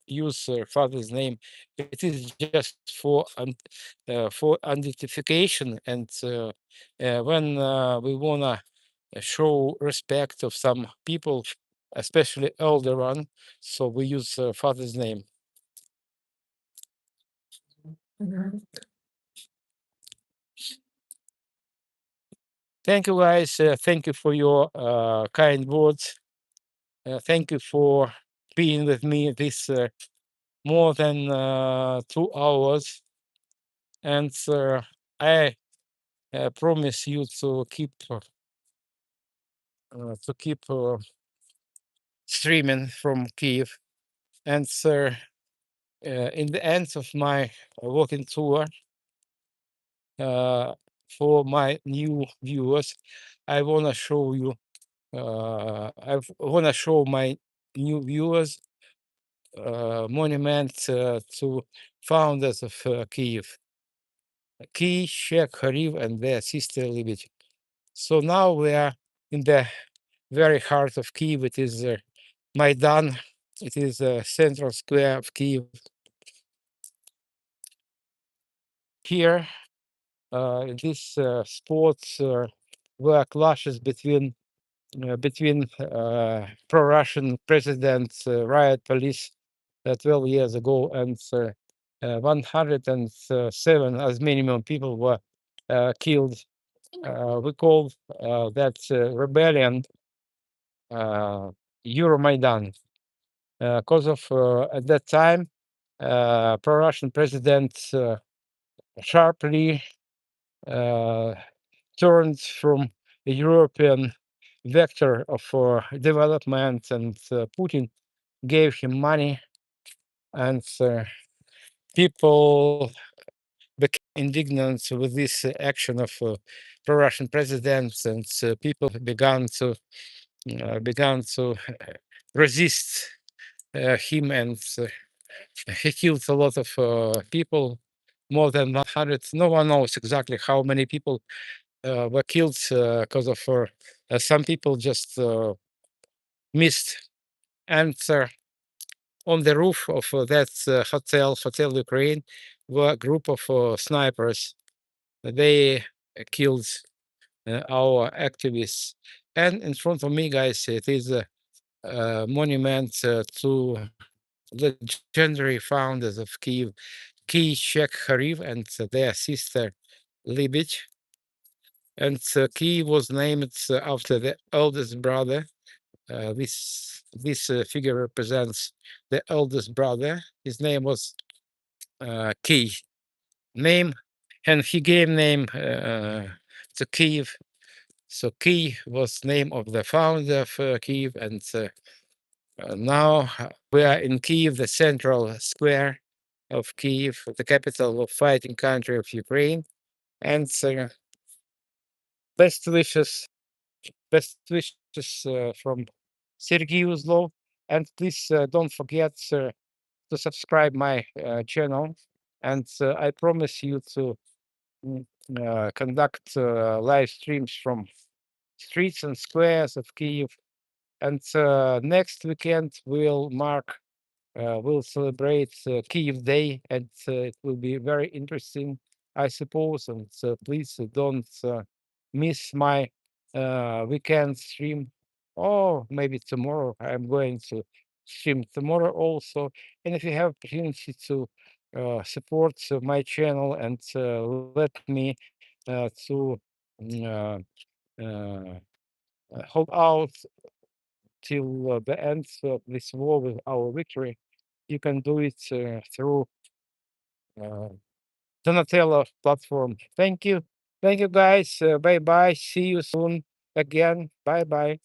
use father's name. It is just for identification, and when we wanna show respect of some people, especially elder one, so we use father's name. Thank you, guys. Thank you for your kind words. Thank you for being with me this more than 2 hours, and I promise you to keep streaming from Kyiv. And in the end of my walking tour, for my new viewers, I wanna show you. I wanna show my new viewers monument to founders of Kyiv, Khrestchatyk, and their sister Libet. So now we are in the very heart of Kyiv. It is Maidan. It is a central square of Kyiv. Here, this sports were clashes between pro-Russian president, riot police 12 years ago, and 107 as minimum people were killed. We call that rebellion Euromaidan, because of at that time pro-Russian president sharply turned from a European vector of development, and Putin gave him money, and people became indignant with this action of pro-Russian presidents, and people began to resist him, and he killed a lot of people, more than 100. No one knows exactly how many people were killed because of some people just missed. And on the roof of that Hotel Ukraine, were a group of snipers. They killed our activists. And in front of me, guys, it is a monument to legendary founders of Kyiv, Khrestchatyk and their sister Libet. And Kyiv was named after the eldest brother. This figure represents the eldest brother. His name was Name, and he gave name to Kyiv. So Kyiv was name of the founder of Kyiv, and now we are in Kyiv, the central square of Kyiv, the capital of fighting country of Ukraine. And best wishes, from Sergei Uzlov. And please don't forget to subscribe my channel. And I promise you to conduct live streams from streets and squares of Kyiv. And next weekend we'll celebrate Kyiv Day, and it will be very interesting, I suppose. And please don't miss my weekend stream. Or maybe tomorrow. I'm going to stream tomorrow also. And if you have opportunity to support my channel and let me to mm, hold out till the end of this war with our victory, you can do it through uh, Donatello platform. Thank you. Thank you, guys. Bye bye. See you soon again. Bye bye.